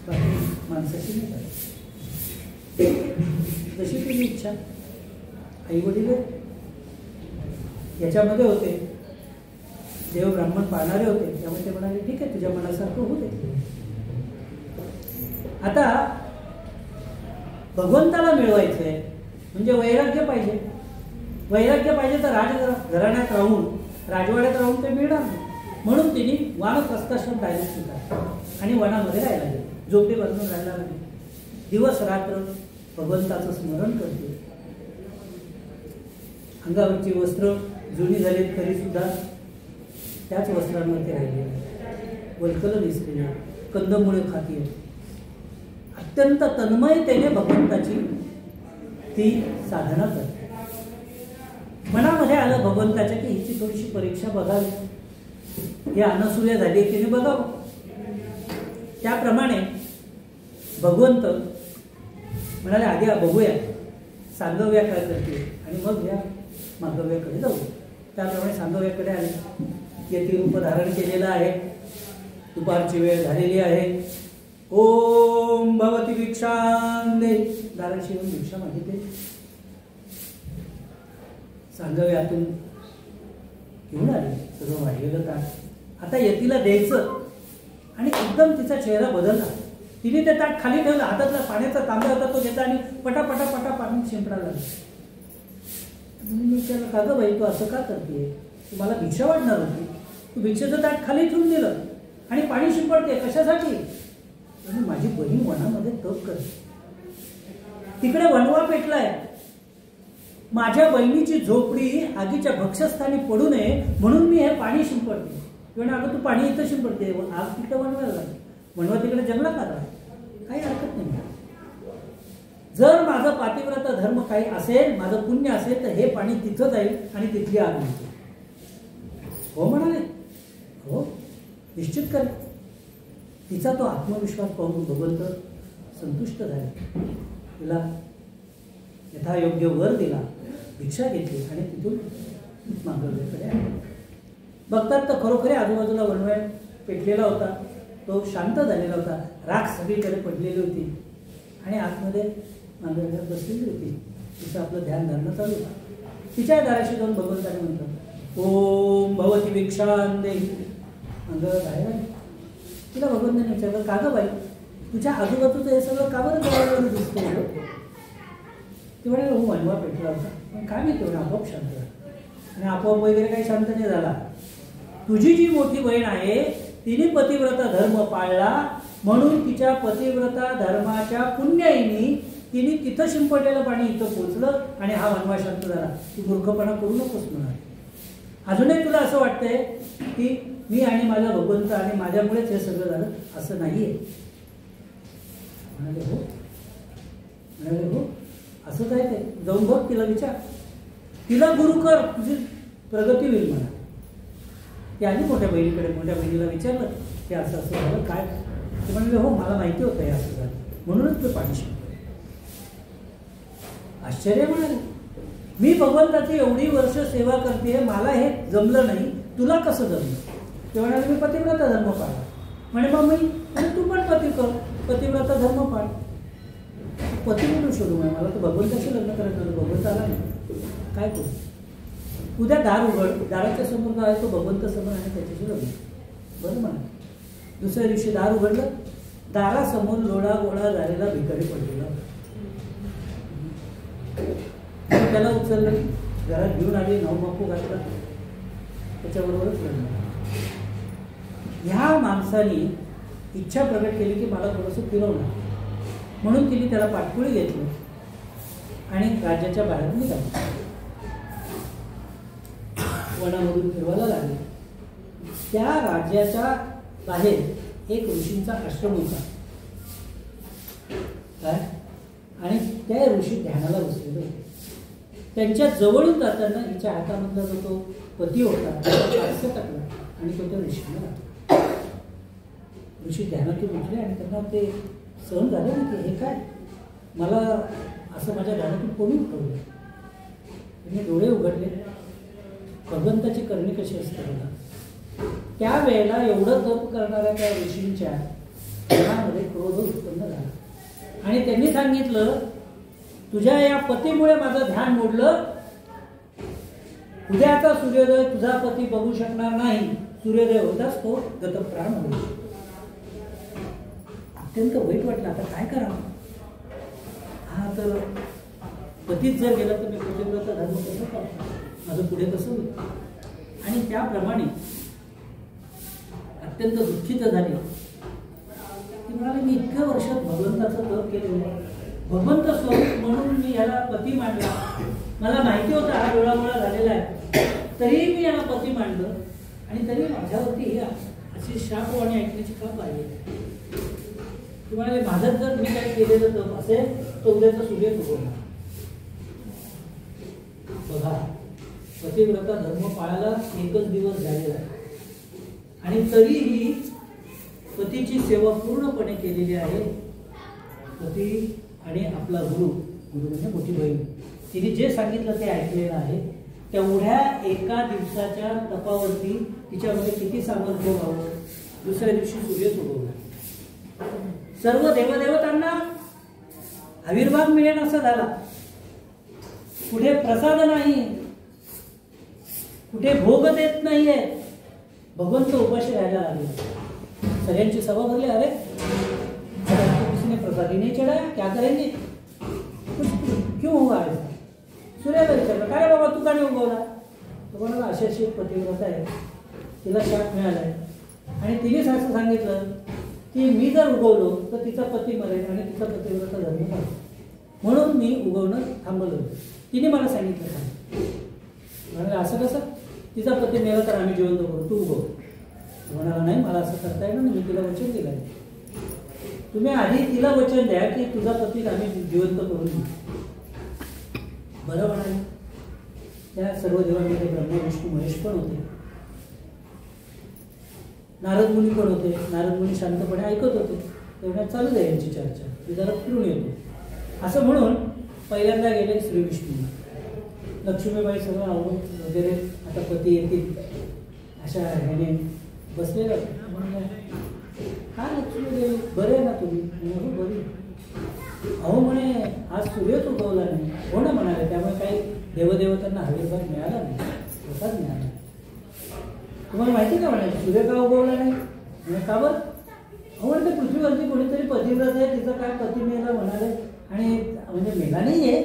बाकी माणसाशी नाही करायचं. जशी तुझी इच्छा. आई वडील याच्यामध्ये होते, देव ब्राह्मण पाळणारे होते, त्यामुळे ते म्हणाले ठीक आहे तुझ्या मनासारखं होऊ दे. आता भगवंताला मिळवायचंय म्हणजे वैराग्य पाहिजे. वैराग्य पाहिजे तर राजघराण्यात राहून राजवाड्यात राहून ते मिळणार नाही. म्हणून तिने वानप्रस्थाश्रम डायरेक्ट स्वीकारला आणि वनामध्ये राहायला गेले. झोपडी बांधून राहायला लागले. दिवस रात्र भगवंताचं स्मरण करते. अंगावरची वस्त्र जुनी झालीत तरी सुद्धा त्याच वस्त्रांमध्ये राहिले. वल्कलं दिसलेली, कंदमुळे खाती. अत्यंत तन्मयतेने भगवंताची ती साधना करते. मनामध्ये आलं भगवंताच्या की हिची थोडीशी परीक्षा बघावी. ही अनसूया झाली की तिने बघावं. त्याप्रमाणे भगवंत म्हणाले आधी बघूया सांगव्या काय करते आणि मग या मागव्याकडे जाऊ. त्याप्रमाणे सांगव्याकडे आले. यती रूप धारण केलेलं आहे. दुपारची वेळ झालेली आहे. ओम भवती भिक्षां दे. दाराशी येऊन भिक्षा मागितली. सांगव्यातून घेऊन आले सगळं वाढलेलं ताट. आता यतीला द्यायचं आणि एकदम तिचा चेहरा बदलला. तिने ते ताट खाली ठेवलं. हातातला पाण्याचा तांबा होता तो घेतला आणि पटापटा पटा पाणी शिंपडायला लागला. मी विचारलं का गं बाई तू असं का करते? तुम्हाला भिक्षा वाढणार होती, तू भिक्षेचं ताट खाली ठेवून दिलं आणि पाणी शिंपडते कशासाठी? माझी बहीण वनामध्ये तप करते, तिकडे वणवा पेटलाय. माझ्या बहिणीची झोपडी आगीच्या भक्षस्थानी पडू नये म्हणून मी हे पाणी शिंपडते. किंवा अगं तू पाणी इथं शिंपडते, आग तिकडे वणव्याला, वणवा तिकडे जंगलात आला, काही हरकत नाही. जर माझा पातिव्रता धर्म काही असेल, माझं पुण्य असेल तर हे पाणी तिथं जाईल आणि तिथली आग होईल. हो म्हणाले, हो निश्चित कर. तिचा तो आत्मविश्वास पाहून भगवंत संतुष्ट झाले. तिला यथायोग्य वर दिला, भिक्षा घेतली आणि तिथून मांगरवेकडे आले. बघतात तर खरोखरी आजूबाजूला वनवाय पेटलेला होता, तो शांत झालेला होता, राख सगळीकडे पडलेली होती आणि आतमध्ये मांगरवेवर बसलेली होती. तिचं आपलं ध्यान धरणं चालू होतं. तिच्या दाराशी जाऊन भगवंताने म्हटलं, ओम भवती भिक्षां देहि. मांगरवेळ बाहेर आली. तिला भगवंताने विचारलं, का गं बाई, तुझ्या आजूबाजूचं हे सगळं का बरं जवळ दिसतं? ती म्हणे, हो वनवा पेटला होता, पण काय माहिती तेवढं आपोआप शांत झाला. आणि आपोआप वगैरे काही शांत नाही झाला. तुझी जी मोठी बहीण आहे तिने पतिव्रता धर्म पाळला, म्हणून तिच्या पतिव्रता धर्माच्या पुण्याईनी तिने तिथं शिंपडलेलं पाणी इथं पोचलं आणि हा वनवा शांत झाला. ती मूर्खपणा करू नकोस म्हणाली. अजूनही तुला असं वाटतंय की मी आणि माझा भगवंत आणि माझ्यामुळेच हे सगळं झालं? असं नाहीये. म्हणाले, हो असंच आहे ते. जाऊन बघ, तिला विचार, तिला गुरु कर, तुझी प्रगती होईल म्हणा. ती आली मोठ्या बहिणीकडे. मोठ्या बहिणीला विचारलं की असं असं झालं काय? ते म्हणाले, हो मला माहिती होतं हे असं झालं, म्हणूनच ते पाणी शिंपडलं. आश्चर्य म्हणाले, मी भगवंताची एवढी वर्ष सेवा करते, मला हे जमलं नाही, तुला कसं जमलं? ते म्हणाले, मी पतिव्रता धर्म पाळला. म्हणे मग मी, आणि तू पण पतिव्रता धर्म पाळ. पती म्हणून शोधू म्हणे, मला तर भगवंताशी लग्न करायचं होतं, भगवंत आला नाही, काय करू? उद्या दार उघड, दाराच्या समोर जो आहे तो भगवंत समोर आहे, त्याच्याशी लग्न. बरं म्हणा. दुसऱ्या दिवशी दार उघडलं, दारासमोर लोळा गोळा झालेला भिकारी पडलेला. त्याला उचललं, घरात घेऊन आली, नवमापू घातला, त्याच्याबरोबरच लग्न. ह्या माणसाने इच्छा प्रकट केली की मला थोडंसं फिरवणार, म्हणून तिने त्याला पाठपुळी घेतली आणि राज्याच्या बाहेर निघाली. वनामधून फिरवायला लागले. त्या राज्याच्या बाहेर एक ऋषींचा आश्रम होता. काय? आणि त्या ऋषी ध्यानाला बसलेले होते. त्यांच्या जवळून जाताना हिच्या हातामधला जो तो पती होता त्याला टाकला आणि तो त्या ऋषीला लागला. ऋषी ध्यानातून उठले आणि त्यांना ते सहन झालं ना की हे काय, मला असं माझ्या ध्यानातून कोणी उठवलं. त्यांनी डोळे उघडले. भगवंताची करणी कशी असते बघा. त्यावेळेला एवढं जप करणाऱ्या त्या ऋषींच्या मनामध्ये क्रोध उत्पन्न झाला आणि त्यांनी सांगितलं, तुझ्या या पतीमुळे माझं ध्यान मोडलं. उद्याचा सूर्योदय तुझा पती बघू शकणार नाही. सूर्योदय होताच तो गतप्राण होईल. अत्यंत वाईट वाटलं. आता काय करावं? हा तर पतीच जर गेला तर मी पतिव्रता धर्म कसं करतो, माझं पुढे कसं होईल? आणि त्याप्रमाणे अत्यंत दुःखित झाले. ती म्हणाले, मी इतक्या वर्षात भगवंताचं तप केलेलं आहे, भगवंत स्वरूप म्हणून मी याला पती मानला, मला माहिती होता हा डोळागोळा झालेला आहे, तरीही मी याला पती मानलं आणि तरी माझ्यावरती ही अशी शापवाणी ऐकण्याची का पाहिजे? ती म्हणाले, माझं जर मी काही केलेलं तप असेल तर उद्याचा सूर्य उगवणार. बघा, पतिव्रता धर्म पाळायला एकच दिवस झालेला आहे आणि तरीही पतीची सेवा पूर्णपणे केलेली आहे. पती आणि आपला गुरु म्हणजे मोठी बहीण, तिने जे सांगितलं ते ऐकलेलं आहे. तेवढ्या एका दिवसाच्या तपावरती तिच्यामध्ये किती सामर्थ्य व्हावं. दुसऱ्या दिवशी सूर्य उगवला. सर्व देवदेवतांना आविर्भाव मिळेल असं झाला. कुठे प्रसाद नाही, कुठे भोग देत नाहीये. भगवंत उपाशी राहायला लागले. सगळ्यांची सभा भरली. अरे किसी ने प्रसाद ही नहीं चढ़ाया, क्या करेंगे? क्यों हुआ ऐसा? सूर्याला विचारलं, काय रे बाबा तू का नाही उगवला? तो म्हणाला, अशी अशी एक पतिव्रता आहे, तिला शाप मिळालाय आणि तिनेच असं सांगितलं की मी जर उगवलो तर तिचा पती मरेल आणि तिचा पतिव्रता धर्म मरेल, म्हणून मी उगवणं थांबवलं. तिने मला सांगितलं काय? म्हणाला, असं कसं? तिचा पती मेला तर आम्ही जिवंत करू, तू उगव. म्हणाला, नाही, मला असं करता येईल ना, मी तिला वचन दिलं आहे. तुम्ही आधी तिला वचन द्या की तुझा पती आम्ही जिवंत करून देऊ. बरं म्हणाले. त्या सर्व देवांमध्ये ब्रह्मा विष्णू महेश पण होते. नारद मुनी पण होते. नारद मुनी शांतपणे ऐकत होते. तेवढ्यात चालू आहे यांची चर्चा. मी जरा फिरून येतो असं म्हणून पहिल्यांदा गेले श्री विष्णूंना. लक्ष्मीबाई सगळं आवडून वगैरे आता पती येतील अशा ह्याने बसलेलं म्हणून काय लक्ष्मीदेवी बरे आहे ना तुम्ही? हो बरी. अहो म्हणे आज सूर्यच उगवला नाही. हो ना म्हणाले. त्यामुळे काही देवदेवतांना हवीभाग मिळाला नाही. स्वतःच मिळाला. तुम्हाला माहिती का म्हणायचं सूर्य का उगवला नाही? म्हणजे का बरं? अहो म्हणते पृथ्वीवरती कोणीतरी पतिव्रत आहे तिचं काय पती मेला म्हणाले आणि म्हणजे मेला नाही आहे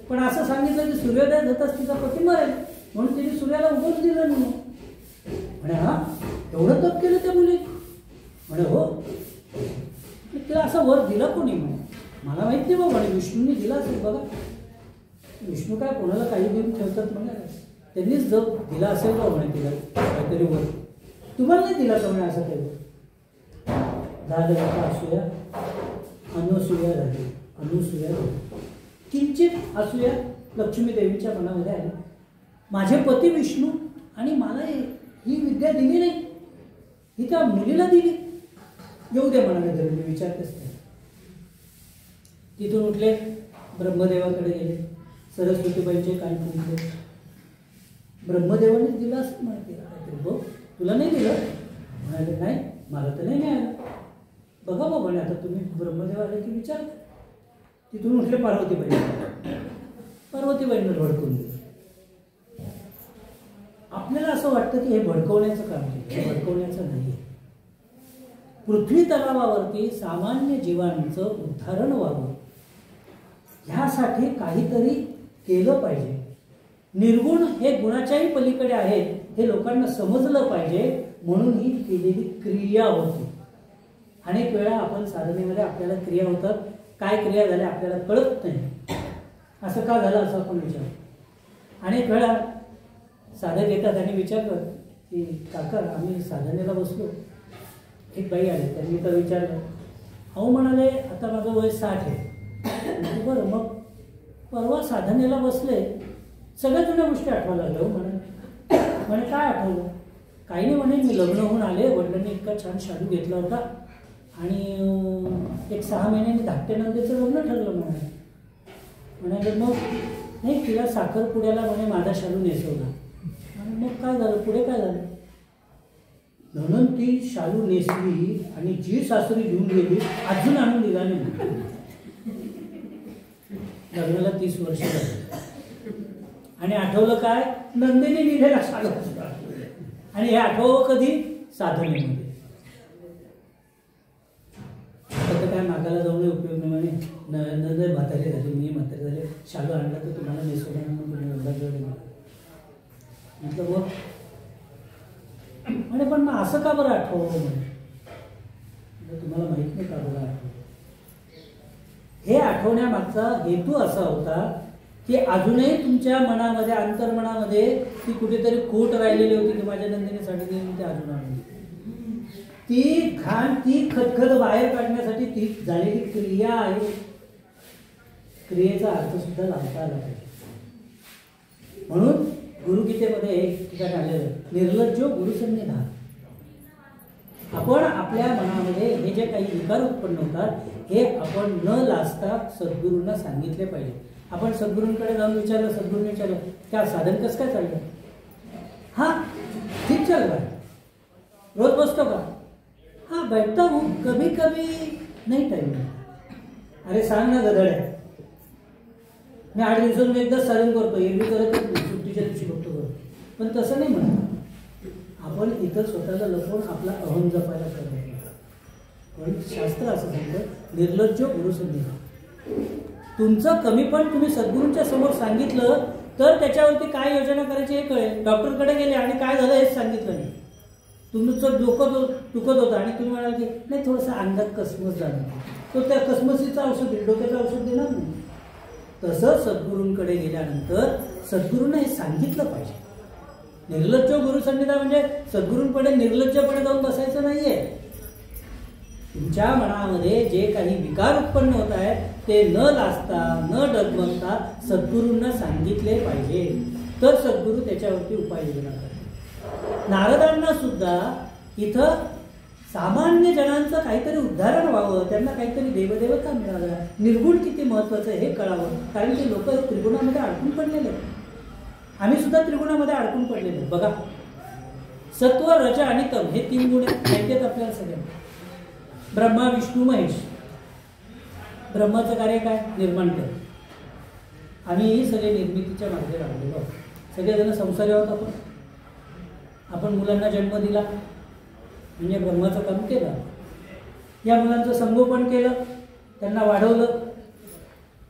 पण असं सांगितलं की सूर्योदय होताच तिचा पती मरेल म्हणून तिने सूर्याला उगवूच दिलं नाही. म्हणे हा एवढं तप केलं त्या मुली? म्हणे हो. तिला असं वर दिला कोणी? म्हणे मला माहित नाही बघ म्हणे विष्णूंनी दिला असेल. बघा विष्णू काय कोणाला काही देऊन ठेवतात म्हणे त्यांनीच जप दिला असेल का म्हणे तिला काहीतरी वर. तुम्हाला नाही दिला का म्हणे असं काही? झालं असूया अनुसूया झाली. अनुसूया किंचित असूया लक्ष्मी देवीच्या मनामध्ये आली. माझे पती विष्णू आणि मला ही विद्या दिली नाही ही त्या मुलीला दिली. येऊ दे म्हणाले घरी मी विचारतेच नाही. तिथून उठले ब्रह्मदेवाकडे गेले. सरस्वतीबाईंचे कान फुटले. ब्रह्मदेवानेच दिलं असं माहिती बघ तुला नाही दिलं? म्हणाले नाही मला तर नाही मिळालं. बघा बघ म्हणे आता तुम्ही ब्रह्मदेव आले की विचार. तिथून उठले पार्वतीबाई. पार्वतीबाईंना भडकवून दिलं. आपल्याला असं वाटतं की हे भडकवण्याचं काम आहे. हे भडकवण्याचं नाही. पृथ्वी तलावावरती सामान्य जीवांचं उद्धारण व्हावं ह्यासाठी काहीतरी केलं पाहिजे. निर्गुण हे गुणाच्याही पलीकडे आहेत हे लोकांना समजलं पाहिजे म्हणून ही केलेली क्रिया होती. अनेक वेळा आपण साधनेमध्ये आपल्याला क्रिया होतात. काय क्रिया झाल्या आपल्याला कळत नाही. असं का झालं असं आपण विचारतो. अनेक वेळा साधक येतात आणि विचारतात की काका आम्ही साधनेला बसलो. एक बाई आली त्यांनी तर विचारलं. अहो म्हणाले आता माझं वय 60 आहे. बरं मग परवा साधनेला बसले सगळ्या जुन्या गोष्टी आठवायला लागल्या. हो म्हणे काय आठवलं? काही नाही म्हणे मी लग्न होऊन आले. वडिलांनी इतका छान शालू घेतला होता आणि एक 6 महिन्यांनी धाकटे नंदेचं लग्न ठरलं म्हणाले. मग नाही तिला साखरपुड्याला म्हणे माझा शालू नेसवला. आणि मग काय झालं पुढे काय झालं? म्हणून ती शालू नेसली आणि जी सासरी घेऊन गेली अजून आणून दिला नाही. लग्नाला 30 वर्ष झाली आणि आठवलं काय? नंदिनी लिहिलेला शालू. आणि हे आठवलं कधी? साधनेमध्ये. आता काय मागायला जाऊन उपयोग नाही म्हणे. नंतर म्हातारे झाले मी म्हातारे झाले शालू आणला तर तुम्हाला नेसवला म्हटलं बघ म्हणे पण मग असं का बरं आठवलं म्हणे तुम्हाला माहित नाही का बरं आठवलं? हे आठवण्यामागचा हेतू असा होता की अजूनही तुमच्या मनामध्ये अंतर्मनामध्ये ती कुठेतरी खोट राहिलेली होती की माझ्या नंदिनीसाठी ते अजून आणली. ती घाण ती खतखत बाहेर काढण्यासाठी ती झालेली क्रिया आहे. क्रियेचा अर्थ सुद्धा लावता आला पाहिजे. म्हणून गुरुगीतेमध्ये एक ठिकाण आलेलं निर्लज्ज गुरुसन्निधान. आपण आपल्या मनामध्ये हे जे काही विकार उत्पन्न होतात हे आपण न लाजता सद्गुरूंना सांगितले पाहिजे. आपण सद्गुरूंकडे जाऊन विचारलं सद्गुरूंनी विचारलं त्या साधन कसं काय चाललं? हा ठीक चाललं. रोज बसतो का? हा बैठता हूँ कभी कभी नहीं टाइम. अरे सांग ना गधड्या मी 8 दिवसांनी एकदा साधन करतो एरवी करतच नाही सुट्टीच्या दिवशी बघतो करतो. पण तसं नाही म्हणत. आपण इथं स्वतःला लपवून आपला अहम जपायला करतो. पण शास्त्र असं सांगतं निर्लज्ज गुरुसन्निधान. तुमचं कमीपण तुम्ही सद्गुरूंच्या समोर सांगितलं तर त्याच्यावरती काय योजना करायची हे कळेल. डॉक्टरकडे गेले आणि काय झालं हेच सांगितलं नाही. तुमचं डोकं दुखत होतं आणि तुम्ही म्हणाल की नाही थोडंसं अंगात कसमस झालं तो त्या कसमसीचं औषध देईल डोक्याचं औषध देणार नाही. तसं सद्गुरूंकडे गेल्यानंतर सद्गुरूंना हे सांगितलं पाहिजे. निर्लज्ज गुरुसन्निधान म्हणजे सद्गुरूंकडे निर्लज्जपणे जाऊन बसायचं नाहीये. तुमच्या मनामध्ये जे काही विकार उत्पन्न होत आहेत ते न लाजता न डगमगता सद्गुरूंना सांगितले पाहिजे. तर सद्गुरू त्याच्यावरती उपाययोजना करतात. नारदांना सुद्धा इथं सामान्य जनांचं काहीतरी उद्धारण व्हावं, त्यांना काहीतरी देवदेवता मिळावं, निर्गुण किती महत्वाचं हे कळावं. कारण की लोक त्रिगुणामध्ये अडकून पडलेले आहेत. आम्ही सुद्धा त्रिगुणामध्ये अडकून पडलेलो आहे. बघा, सत्व, रज आणि तम हे 3 गुण आहेत आपल्याला सगळ्यांना. ब्रह्मा, विष्णू, महेश. ब्रह्माचं कार्य काय? निर्माण कर. आम्ही सगळे निर्मितीच्या मार्गे लागलेलो आहोत. सगळेजण संसारी आहोत. आपण मुलांना जन्म दिला म्हणजे ब्रह्माचं काम केलं. या मुलांचं संगोपन केलं, त्यांना वाढवलं,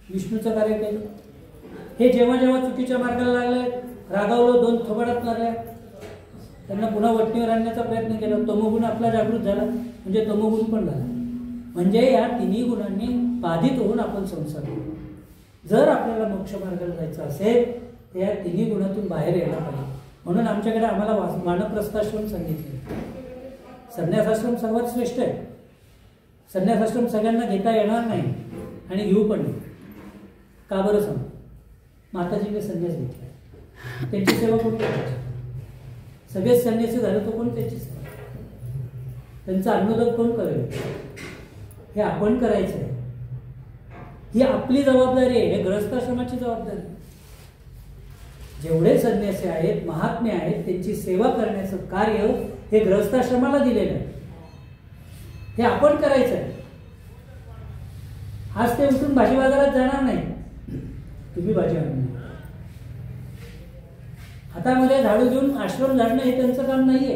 विष्णूचं कार्य केलं. हे जेव्हा जेव्हा चुकीच्या मार्गाला लागले, रागावलं, 2 थोबाडात लागल्या, त्यांना पुन्हा वटणीवर आणण्याचा प्रयत्न केला. तमोगुण आपला जागृत झाला म्हणजे तमोगुण पण झाला. म्हणजे या 3 गुणांनी बाधित होऊन आपण संसार करू. जर आपल्याला मोक्ष मार्गाला जायचं असेल तर या 3 गुणातून बाहेर यायला पाहिजे. म्हणून आमच्याकडे आम्हाला वानप्रस्थाश्रम सांगितले. संन्यासाश्रम सर्वात श्रेष्ठ आहे. संन्यासाश्रम सगळ्यांना घेता येणार नाही आणि घेऊ पण नाही. का बरं सांग? माताजीने संन्यास घेतला, त्यांची सेवा कोण करायची? सगळेच संन्यासी झाले तो कोण त्याची सेवा? त्यांचा अन्नोदक कोण करेल? हे आपण करायचं आहे. ही आपली जबाबदारी आहे. हे गृहस्थाश्रमाची जबाबदारी. जेवढे संन्यासी आहेत, महात्मे आहेत, त्यांची सेवा करण्याचं कार्य हे गृहस्थाश्रमाला दिलेलं आहे. हे आपण करायचं आहे. आज ते उठून भाजी बाजारात जाणार नाही, तुम्ही भाजी आणणार. हातामध्ये झाडू घेऊन आश्रम झाडणं हे त्यांचं काम नाहीये,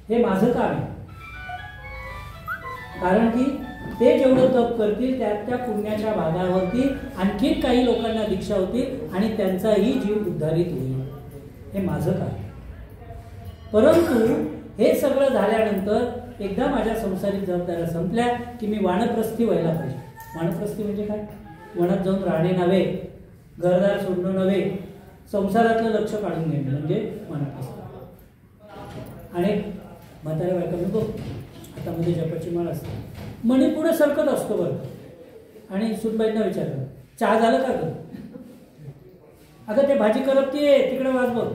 हे माझं काम आहे. कारण की ते जेवढं तप करतील त्या पुण्याच्या भागावरती आणखीन काही लोकांना दीक्षा होतील आणि त्यांचाही जीव उद्धारित होईल. हे माझं काम. परंतु हे सगळं झाल्यानंतर एकदा माझ्या संसारिक जबाबदाऱ्या संपल्या की मी वानप्रस्थी व्हायला पाहिजे. वानप्रस्थी म्हणजे काय? वनात जाऊन राहणे नव्हे, घरदार सोडणं नव्हे, संसारातलं लक्ष काढून घेणं म्हणजे वानप्रस्थी. आणि म्हाताऱ्या बायकांना बघ, हातामध्ये जपाची माळ असते, मणी पुढे सरकत असतो बरं. आणि सुनबाईंना विचारलं, चहा झालं का ग? अगं ते भाजी करपतीये, तिकडे वाज बघ.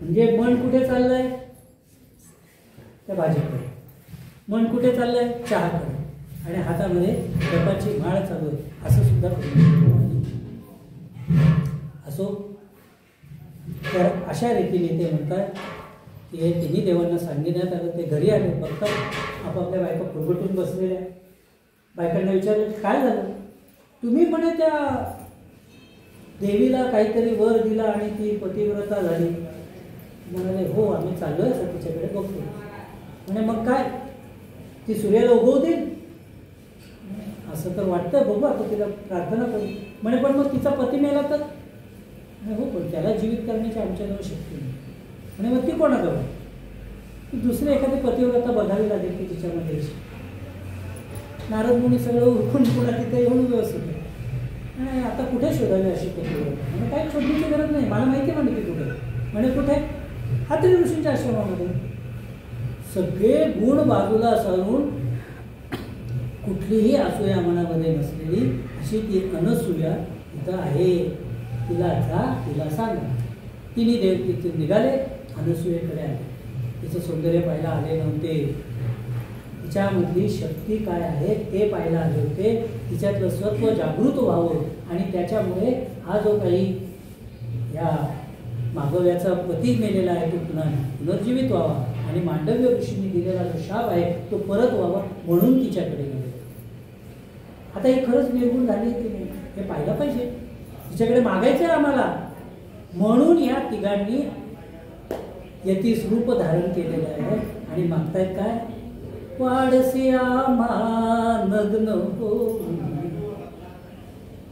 म्हणजे मन कुठे चाललंय? त्या भाजीकडे. मन कुठे चाललंय? चहाकडे. आणि हातामध्ये जपाची माळ चालू आहे, असं सुद्धा असो. तर अशा रीतीने ते म्हणतात की हे 3 देवांना सांगण्यात आलं. ते घरी आले, बघतात आपापल्या बायका फुरगटून बसलेल्या. बायकांना विचारलं, काय झालं? तुम्ही म्हणे त्या देवीला काहीतरी वर दिला आणि ती पतिव्रता झाली. म्हणाले, हो, आम्ही चाललोय असं तिच्याकडे बघतो. म्हणे, मग काय ती सूर्याला उगवतील? असं तर वाटतं, बघू आता तिला प्रार्थना करू. म्हणे, पण मग तिचा पती मेला तर? हो, पण त्याला जीवित करण्याची आमच्याजवळ शक्ती नाही. म्हणे, मग ती कोणाजवळ? दुसरी एखादी पतिव्रता बघावी लागेल की तिच्यामध्ये. नारद मुनी सगळं उरकून पुन्हा तिथे येऊन व्यवस्थित आहे. आता कुठे शोधावी अशी पतिव्रता? म्हणजे काय शोधण्याची गरज नाही, मला माहिती म्हणे ती कुठे. म्हणे, कुठे? अत्री ऋषींच्या आश्रमामध्ये. सगळे गुण बाजूला सारून कुठलीही असूया मनामध्ये नसलेली अशी ती अनसूया इथं आहे. तिला जा, तिला सांगा. 3 देव तिथे निघाले, अनसूयेकडे आले. तिचं सौंदर्य पाहायला आले नव्हते, तिच्यामधली शक्ती काय आहे ते पाहायला आले होते. तिच्यातलं सत्व जागृत व्हावं आणि त्याच्यामुळे हा जो काही या मागव्याचा पती मेलेला आहे तो पुनर्जीवित व्हावा आणि मांडव्य ऋषींनी दिलेला जो शाप आहे तो परत व्हावा म्हणून तिच्याकडे गेले. आता ही खरंच निर्गुण झाली की नाही हे पाहायला पाहिजे. तिच्याकडे मागायचं आहे आम्हाला. म्हणून या 3घांनी यतीस रूप धारण केलेलं आहे आणि मागतायत काय? वाडसे आम्हा नग्न हो.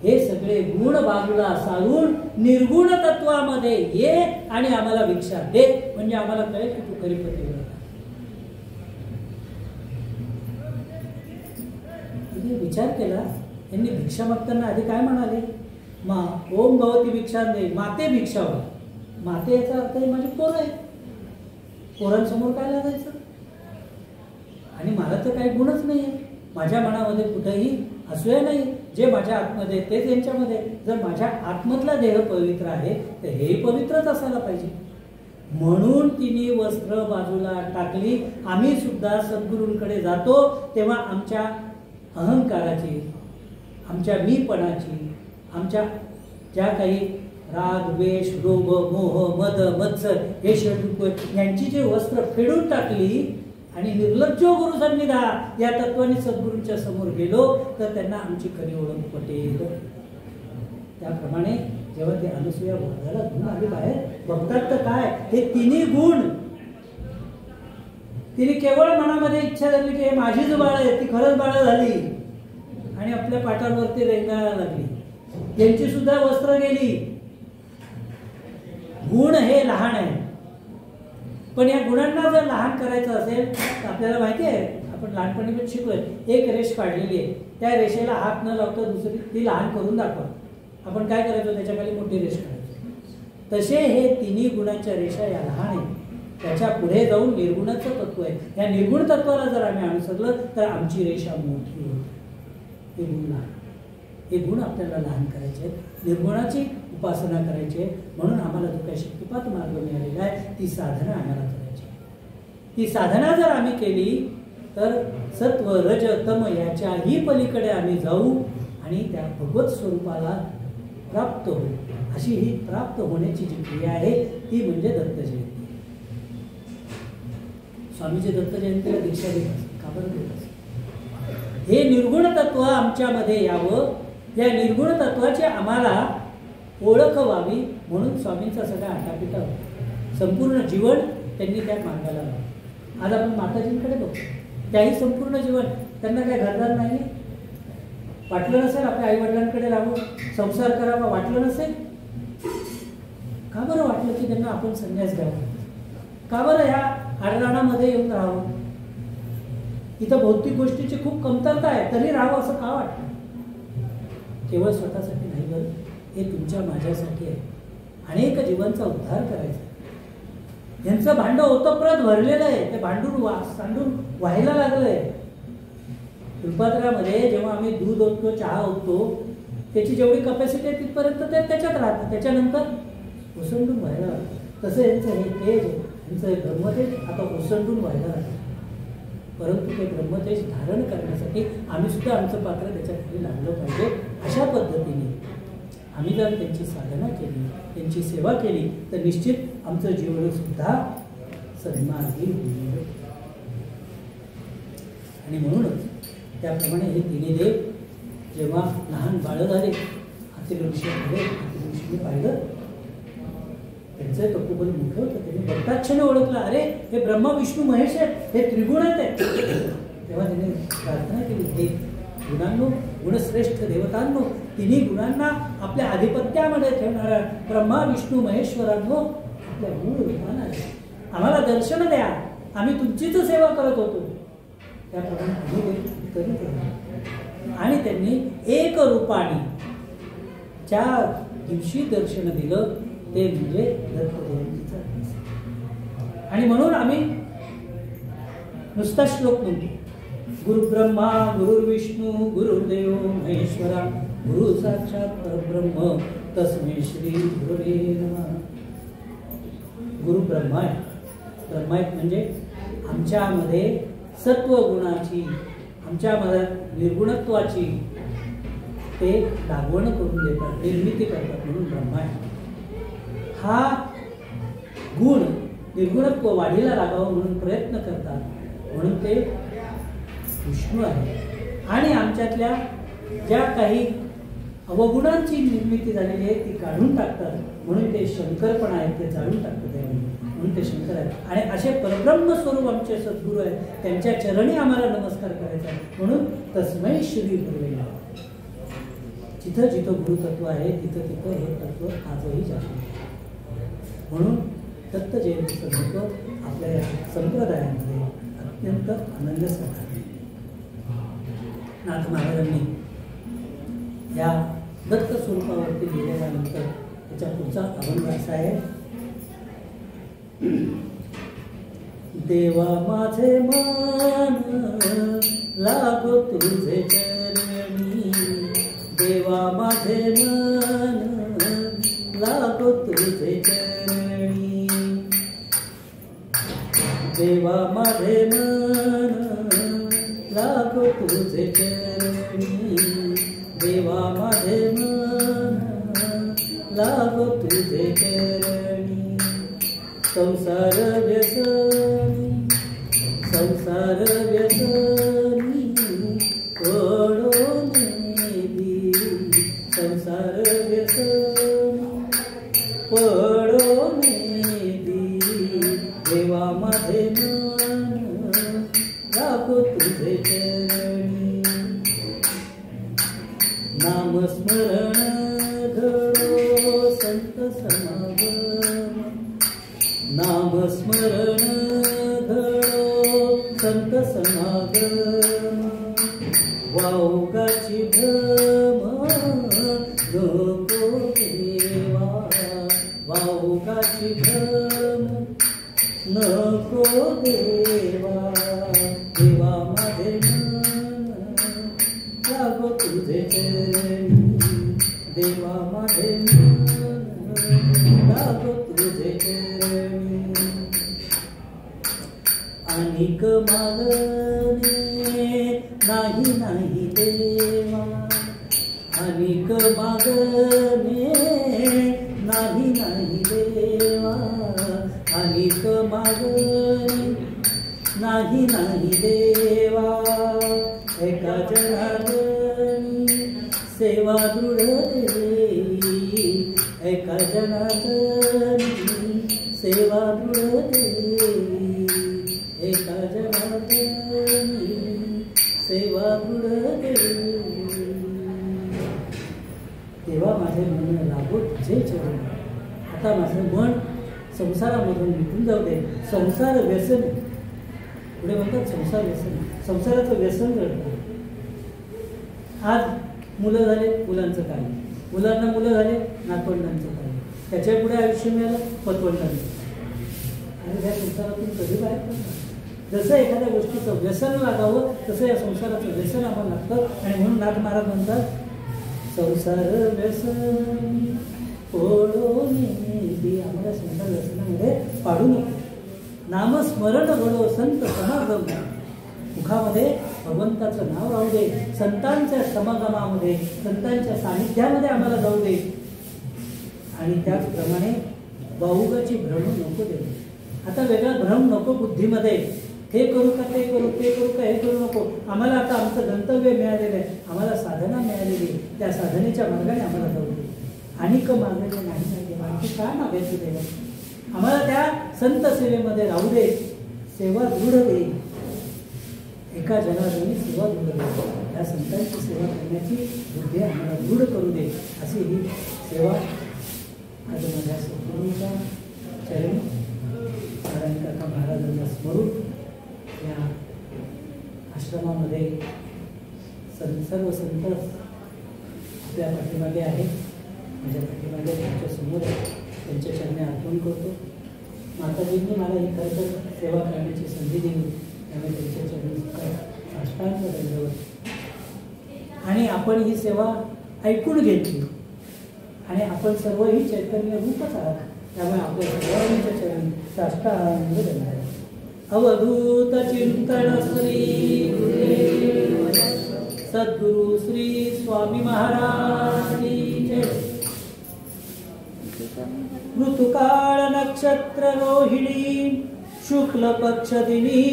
हे सगळे गुण बाजूला सारून निर्गुण तत्वामध्ये ये आणि आम्हाला भिक्षा दे. म्हणजे आम्हाला कळेल की तू खरी पतिव्रता. विचार केला यांनी. भिक्षा मागताना आधी काय म्हणाले? ओम भवती भिक्षा दे, माते भिक्षा व्हा. माते याचा अर्थ आहे माझी पोरं आहे. पोरांसमोर काय लागायचं? आणि मला तर काही गुणच नाही आहे. माझ्या मनामध्ये कुठेही असूया नाही. जे माझ्या आतमध्ये तेच यांच्यामध्ये. जर माझ्या आतमधला देह पवित्र आहे तर हेही पवित्रच असायला पाहिजे. म्हणून तिने वस्त्र बाजूला टाकली. आम्ही सुद्धा सद्गुरूंकडे जातो तेव्हा आमच्या अहंकाराची, आमच्या मीपणाची, आमच्या ज्या काही राग, द्वेष, लोभ, मोह, मद, मत्सर हे षड्रूप यांची जी वस्त्र फेडून टाकली आणि निर्लज्जो गुरु सन्निधा या तत्वाने सद्गुरूंच्या समोर गेलो तर त्यांना आमची खरी ओळख पटेल. त्याप्रमाणे जेव्हा ते अनुसूया वर्गाला घेऊन आले बाहेर बघतात तर काय, हे तिन्ही गुण तिने केवळ मनामध्ये इच्छा झाली की हे माझीच बाळ आहे, ती खरंच बाळ झाली आणि आपल्या पाठांवरती रेंगायला लागली. यांची सुद्धा वस्त्र गेली. गुण हे लहान आहे, पण या गुणांना जर लहान करायचं असेल तर आपल्याला माहिती आहे, आपण लहानपणी पण शिकलोय, एक रेष काढलेली आहे, त्या रेषेला हात न लावता दुसरी ती लहान करून दाखवा. आपण काय करायचो, त्याच्या खाली मोठी रेष काढायचो. तसे हे तिन्ही गुणांच्या रेषा या लहान आहेत, त्याच्या पुढे जाऊन निर्गुणाचं तत्व आहे. या निर्गुण तत्वाला जर आम्ही अनुसरलं तर आमची रेषा मोठी होते. हे गुण लहान, हे गुण आपल्याला लहान करायचे, निर्गुणाची उपासना करायची. म्हणून आम्हाला जो काही शक्तिपात मार्ग मिळालेला आहे ती साधना आम्हाला करायची. ती साधना जर आम्ही केली तर सत्व, रज, तम याच्याही पलीकडे आम्ही जाऊ आणि त्या भगवत स्वरूपाला प्राप्त होऊ. अशी ही प्राप्त होण्याची जी क्रिया आहे ती म्हणजे दत्त जयंती. स्वामीजी दत्त जयंतीला दीक्षा देत असतात. का बरं देत असतात? हे निर्गुण तत्व आमच्यामध्ये यावं, या निर्गुण तत्वाची आम्हाला ओळख व्हावी म्हणून स्वामींचा सगळा आटापिटा होता. संपूर्ण जीवन त्यांनी त्या मार्गाला लावलं. आज आपण माताजींकडे बघतो, त्याही संपूर्ण जीवन त्यांना काय घरदार नाही, वाटलं नसेल आपल्या आई वडिलांकडे राहावं, संसार करावा, वाटलं नसेल. का बरं वाटलं की त्यांना आपण संन्यास घ्यावा? का बरं ह्या आडराणामध्ये येऊन राहावं? इथं भौतिक गोष्टीची खूप कमतरता आहे तरी राहावं असं का वाटतं? केवळ स्वतःसाठी नाही बरं, हे तुमच्या माझ्यासाठी आहे. अनेक जीवांचा उद्धार करायचा. यांचं भांड ओतप्रत भरलेलं आहे, ते भांडून सांडून व्हायला लागलंय. फुलपात्रामध्ये जेव्हा आम्ही दूध ओततो, चहा ओततो, त्याची जेवढी कपॅसिटी आहे तिथपर्यंत ते त्याच्यात राहतं, त्याच्यानंतर ओसंडून व्हायला लागतं. तसं यांचं हे तेज, यांचं हे ब्रह्मतेज आता ओसंडून व्हायला लागतं. परंतु ते ब्रह्मतेज धारण करण्यासाठी आम्ही सुद्धा आमचं पात्र त्याच्याखाली लागलं पाहिजे. अशा पद्धतीने आम्ही जर त्यांची साधना केली, त्यांची सेवा केली तर निश्चित आमचं जीवन सुद्धा सन्मार्गी होईल. आणि म्हणूनच त्याप्रमाणे हे तिन्ही देव जेव्हा लहान बाळ झाले, अतिल ऋषी झाले, अतिल ऋषीने पाहिलं त्यांचं तपोबल मोठं होतं. त्यांनी बघताक्षणी ओळखलं, अरे हे ब्रह्मा विष्णू महेश आहेत, हे त्रिगुण आहेत. तेव्हा त्यांनी प्रार्थना केली, हे गुणांनो, गुणश्रेष्ठ देवतांनो, तिन्ही गुणांना आपल्या आधिपत्यामध्ये ठेवणाऱ्या ब्रह्मा विष्णू महेश्वरांनो, आपल्या मूळ रूपाला आम्हाला दर्शन द्या, आम्ही तुमचीच सेवा करत होतो. त्याप्रमाणे आम्ही करीत होतो. आणि त्यांनी एक रूपाने ज्या दिवशी दर्शन दिलं ते म्हणजे दत्त जयंतीचा दिवस. आणि म्हणून आम्ही नुसता श्लोक म्हणतो, गुरु ब्रह्मा गुरुर्विष्णू गुरुर्देव महेश्वरा गुरु साक्षात परब्रह्म तस्मै श्री गुरुवे नमः. गुरु ब्रह्मा आहे. ब्रह्मा आहे म्हणजे आमच्यामध्ये सत्व गुणाची, आमच्यामध्ये निर्गुणत्वाची ते लागवण करून देतात, निर्मिती करतात म्हणून ब्रह्मा आहे. हा गुण निर्गुणत्व वाढीला लागावं म्हणून प्रयत्न करतात म्हणून ते विष्णू आहे. आणि आमच्यातल्या ज्या काही अवगुणांची निर्मिती झालेली आहे ती काढून टाकतात म्हणून ते शंकर पण आहेत, ते जाळून टाकतात म्हणून ते शंकर आहेत. आणि असे परब्रह्म स्वरूप आमचे सद्गुरू आहेत, त्यांच्या चरणी आम्हाला नमस्कार करायचा आहे म्हणून तस्मै श्री गुरुवे नमः. जिथं जिथं गुरुतत्व आहे तिथं तिथं हे तत्व आजही जास्त. म्हणून दत्त जयंतीचं महत्त्व आपल्या या संप्रदायामध्ये अत्यंत अनन्यसाधारण आहे. नाथ महाराजांनी या दत्त स्वरूपावरती गेल्यानंतर त्याच्या पुढचा अभंग असा आहे, देवा माझे मन लागो तुझे चरणी, देवा माझे मन लागो तुझे चरणी, देवा माझे मन लागो तुझे चरणी, देवा माझे मन लागो तुझे चरणी. संसार व्यसनी, संसार व्यसनी पडून गेली, संसार व्यसनी पडून गेली. देवा माझे मन लागो तुझे चरणी. नामस्मरण घडो संत समागम, नामस्मरण घडो संत समागम. वाऊगाची भ्रम नको देवा, वाऊगाची भ्रम नको देवा. देवा माझे मन लागो तुझे चरणी, देवा माझे मन लागो तुझे चरणी. अनिक मागणे नाही नाही देवा, अनिक मागणे नाही नाही देवा, अनिक मागणे नाही नाही देवा. एका जनार्दनी सेवा दृढ देई, एका जनार्दनी सेवा दृढ देई, एका जनार्दनी सेवा दृढ देई. तेव्हा माझे मन लागो तुझे चरण. आता माझं मन संसारामधून निघून जाऊ दे. संसार व्यसन, पुढे म्हणतात संसार व्यसन, संसाराचं व्यसन करतात. आज मुलं झाले, मुलांचं काय, मुलांना मुलं झाले, नातवंडांचं काय, त्याच्या पुढे आयुष्य मिळालं पतवंडांचं. आणि त्या संसारातून कधी बाहेर पडतात. जसं एखाद्या गोष्टीचं व्यसन लागावं तसं या संसाराचं व्यसन आम्हाला लागतं. आणि म्हणून नाथ महाराज म्हणतात संसार व्यसन पडून गेली. आम्हाला संसार व्यसनामध्ये पाडू नको. नामस्मरण घडो संत समागम, मुखामध्ये भगवंताचं नाव राहू दे. संतांच्या समागमामध्ये, संतांच्या सानिध्यामध्ये आम्हाला जाऊ दे. आणि त्याचप्रमाणे बाहुगाची भ्रम नको दे. आता वेगळा भ्रम नको बुद्धीमध्ये. हे करू का ते करू, ते करू का हे करू नको. आम्हाला आता आमचं गंतव्य मिळालेलं आहे, आम्हाला साधना मिळालेली, त्या साधनेच्या मार्गाने आम्हाला जाऊ दे. आणि मागायचं नाही नाही, आणखी काय मागायचं देवा. आम्हाला त्या संत सेवेमध्ये राहू दे. सेवा दृढ दे. एका जनार्दनी सेवा दृढ दे. त्या संतांची सेवा करण्याची बुद्धी आम्हाला दृढ करू दे. अशी ही सेवा आज माझ्या सद्गुरूंच्या चरणी नारायण काका महाराजांना स्मरून या आश्रमामध्ये सर्व संत आपल्या पाठीमागे आहेत, माझ्या पाठीमागे त्यांच्या समोर त्यांच्या चरणी अर्पण करतो. माताजींनी मला ही खरं तर सेवा करण्याची संधी दिली, त्यामुळे त्यांच्या चरणी साष्टांग दंडवत. आणि आपण ही सेवा ऐकून घेतली आणि आपण सर्व ही चैतन्य रूपच आहात, त्यामुळे आपल्या सर्वांच्या चरणी साष्टांग दंडवत. अवधूत चिंतन श्री सद्गुरु श्री स्वामी महाराज की जय. ऋतुकाळ नक्षत्र रोहिणी शुक्ल पक्ष दिनी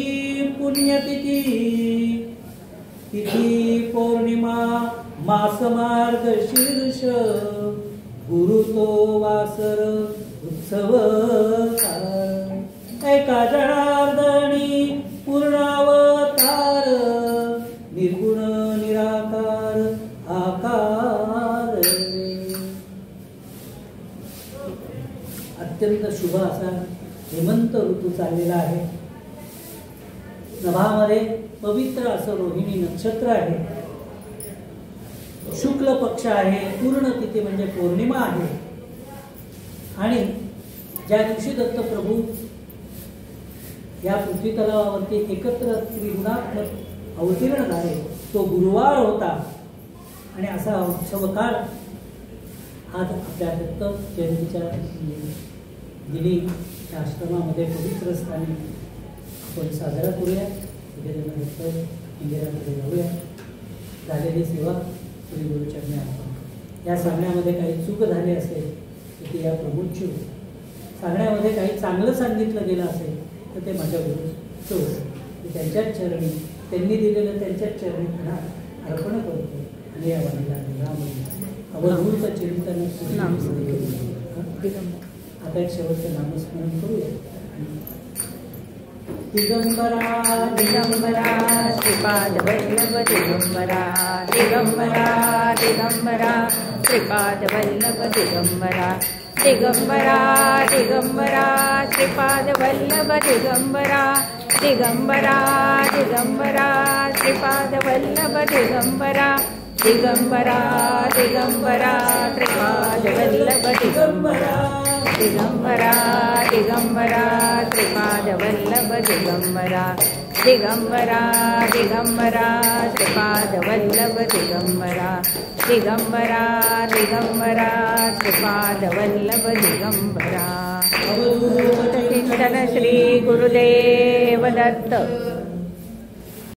पुण्यतिथी. तिथी पौर्णिमा मास मार्ग शीर्ष गुरु तो वासर उत्सव. एका जनार्दनी पूर्णावतार निर्गुण निराकार आकार. अत्यंत शुभ असा हेमंत ऋतू चाललेला आहे. नभामध्ये पवित्र असं रोहिणी नक्षत्र आहे. शुक्ल पक्ष आहे. पूर्ण तिथी म्हणजे पौर्णिमा आहे. आणि ज्या दिवशी दत्तप्रभू या पृथ्वी तलावावरती एकत्र त्रिगुणात्मक अवतीर्ण झाले तो गुरुवार होता. आणि असा उत्सव काळ आज आपल्या दत्त जयंतीच्या दिनी त्या आश्रमामध्ये पवित्र स्थानी आपण साजरा करूया. निवेदनानंतर मंदिराकडे जाऊया. झालेली सेवा श्री गुरुचरणी अर्पण. या सांगण्यामध्ये काही चूक झाली असेल तर ती या प्रभूची होती. सांगण्यामध्ये काही चांगलं सांगितलं गेलं असेल तर ते माझ्या गुरुचं होतं. ते त्यांच्याच चरणी, त्यांनी दिलेलं त्यांच्याच चरणी पुन्हा अर्पण करतो. आणि या वाणीला अवधूत चिंतन. आता एक शेवटचं नामस्मरण करूया. दिगंबरा
दिगंबरा श्रीपाद वल्लभ दिगंबरा दिगंबरा दिगंबरा श्रीपाद वल्लभ दिगंबरा दिगंबरा दिगंबरा श्रीपाद वल्लभ दिगंबरा दिगंबरा दिगंबरा श्रीपाद वल्लभ दिगंबरा दिगंबरा दिगंबरा श्रीपाद वल्लभ दिगंबरा दिगंबरा दिगंबरा श्रीपाद वल्लभ दिगंबरा दिगंबरा दिगंबरा श्रीपाद वल्लभ दिगंबरा दिगंबरा दिगंबरा श्रीपाद वल्लभ दिगंबरा. चिंतन श्री गुरुदेव दत्त.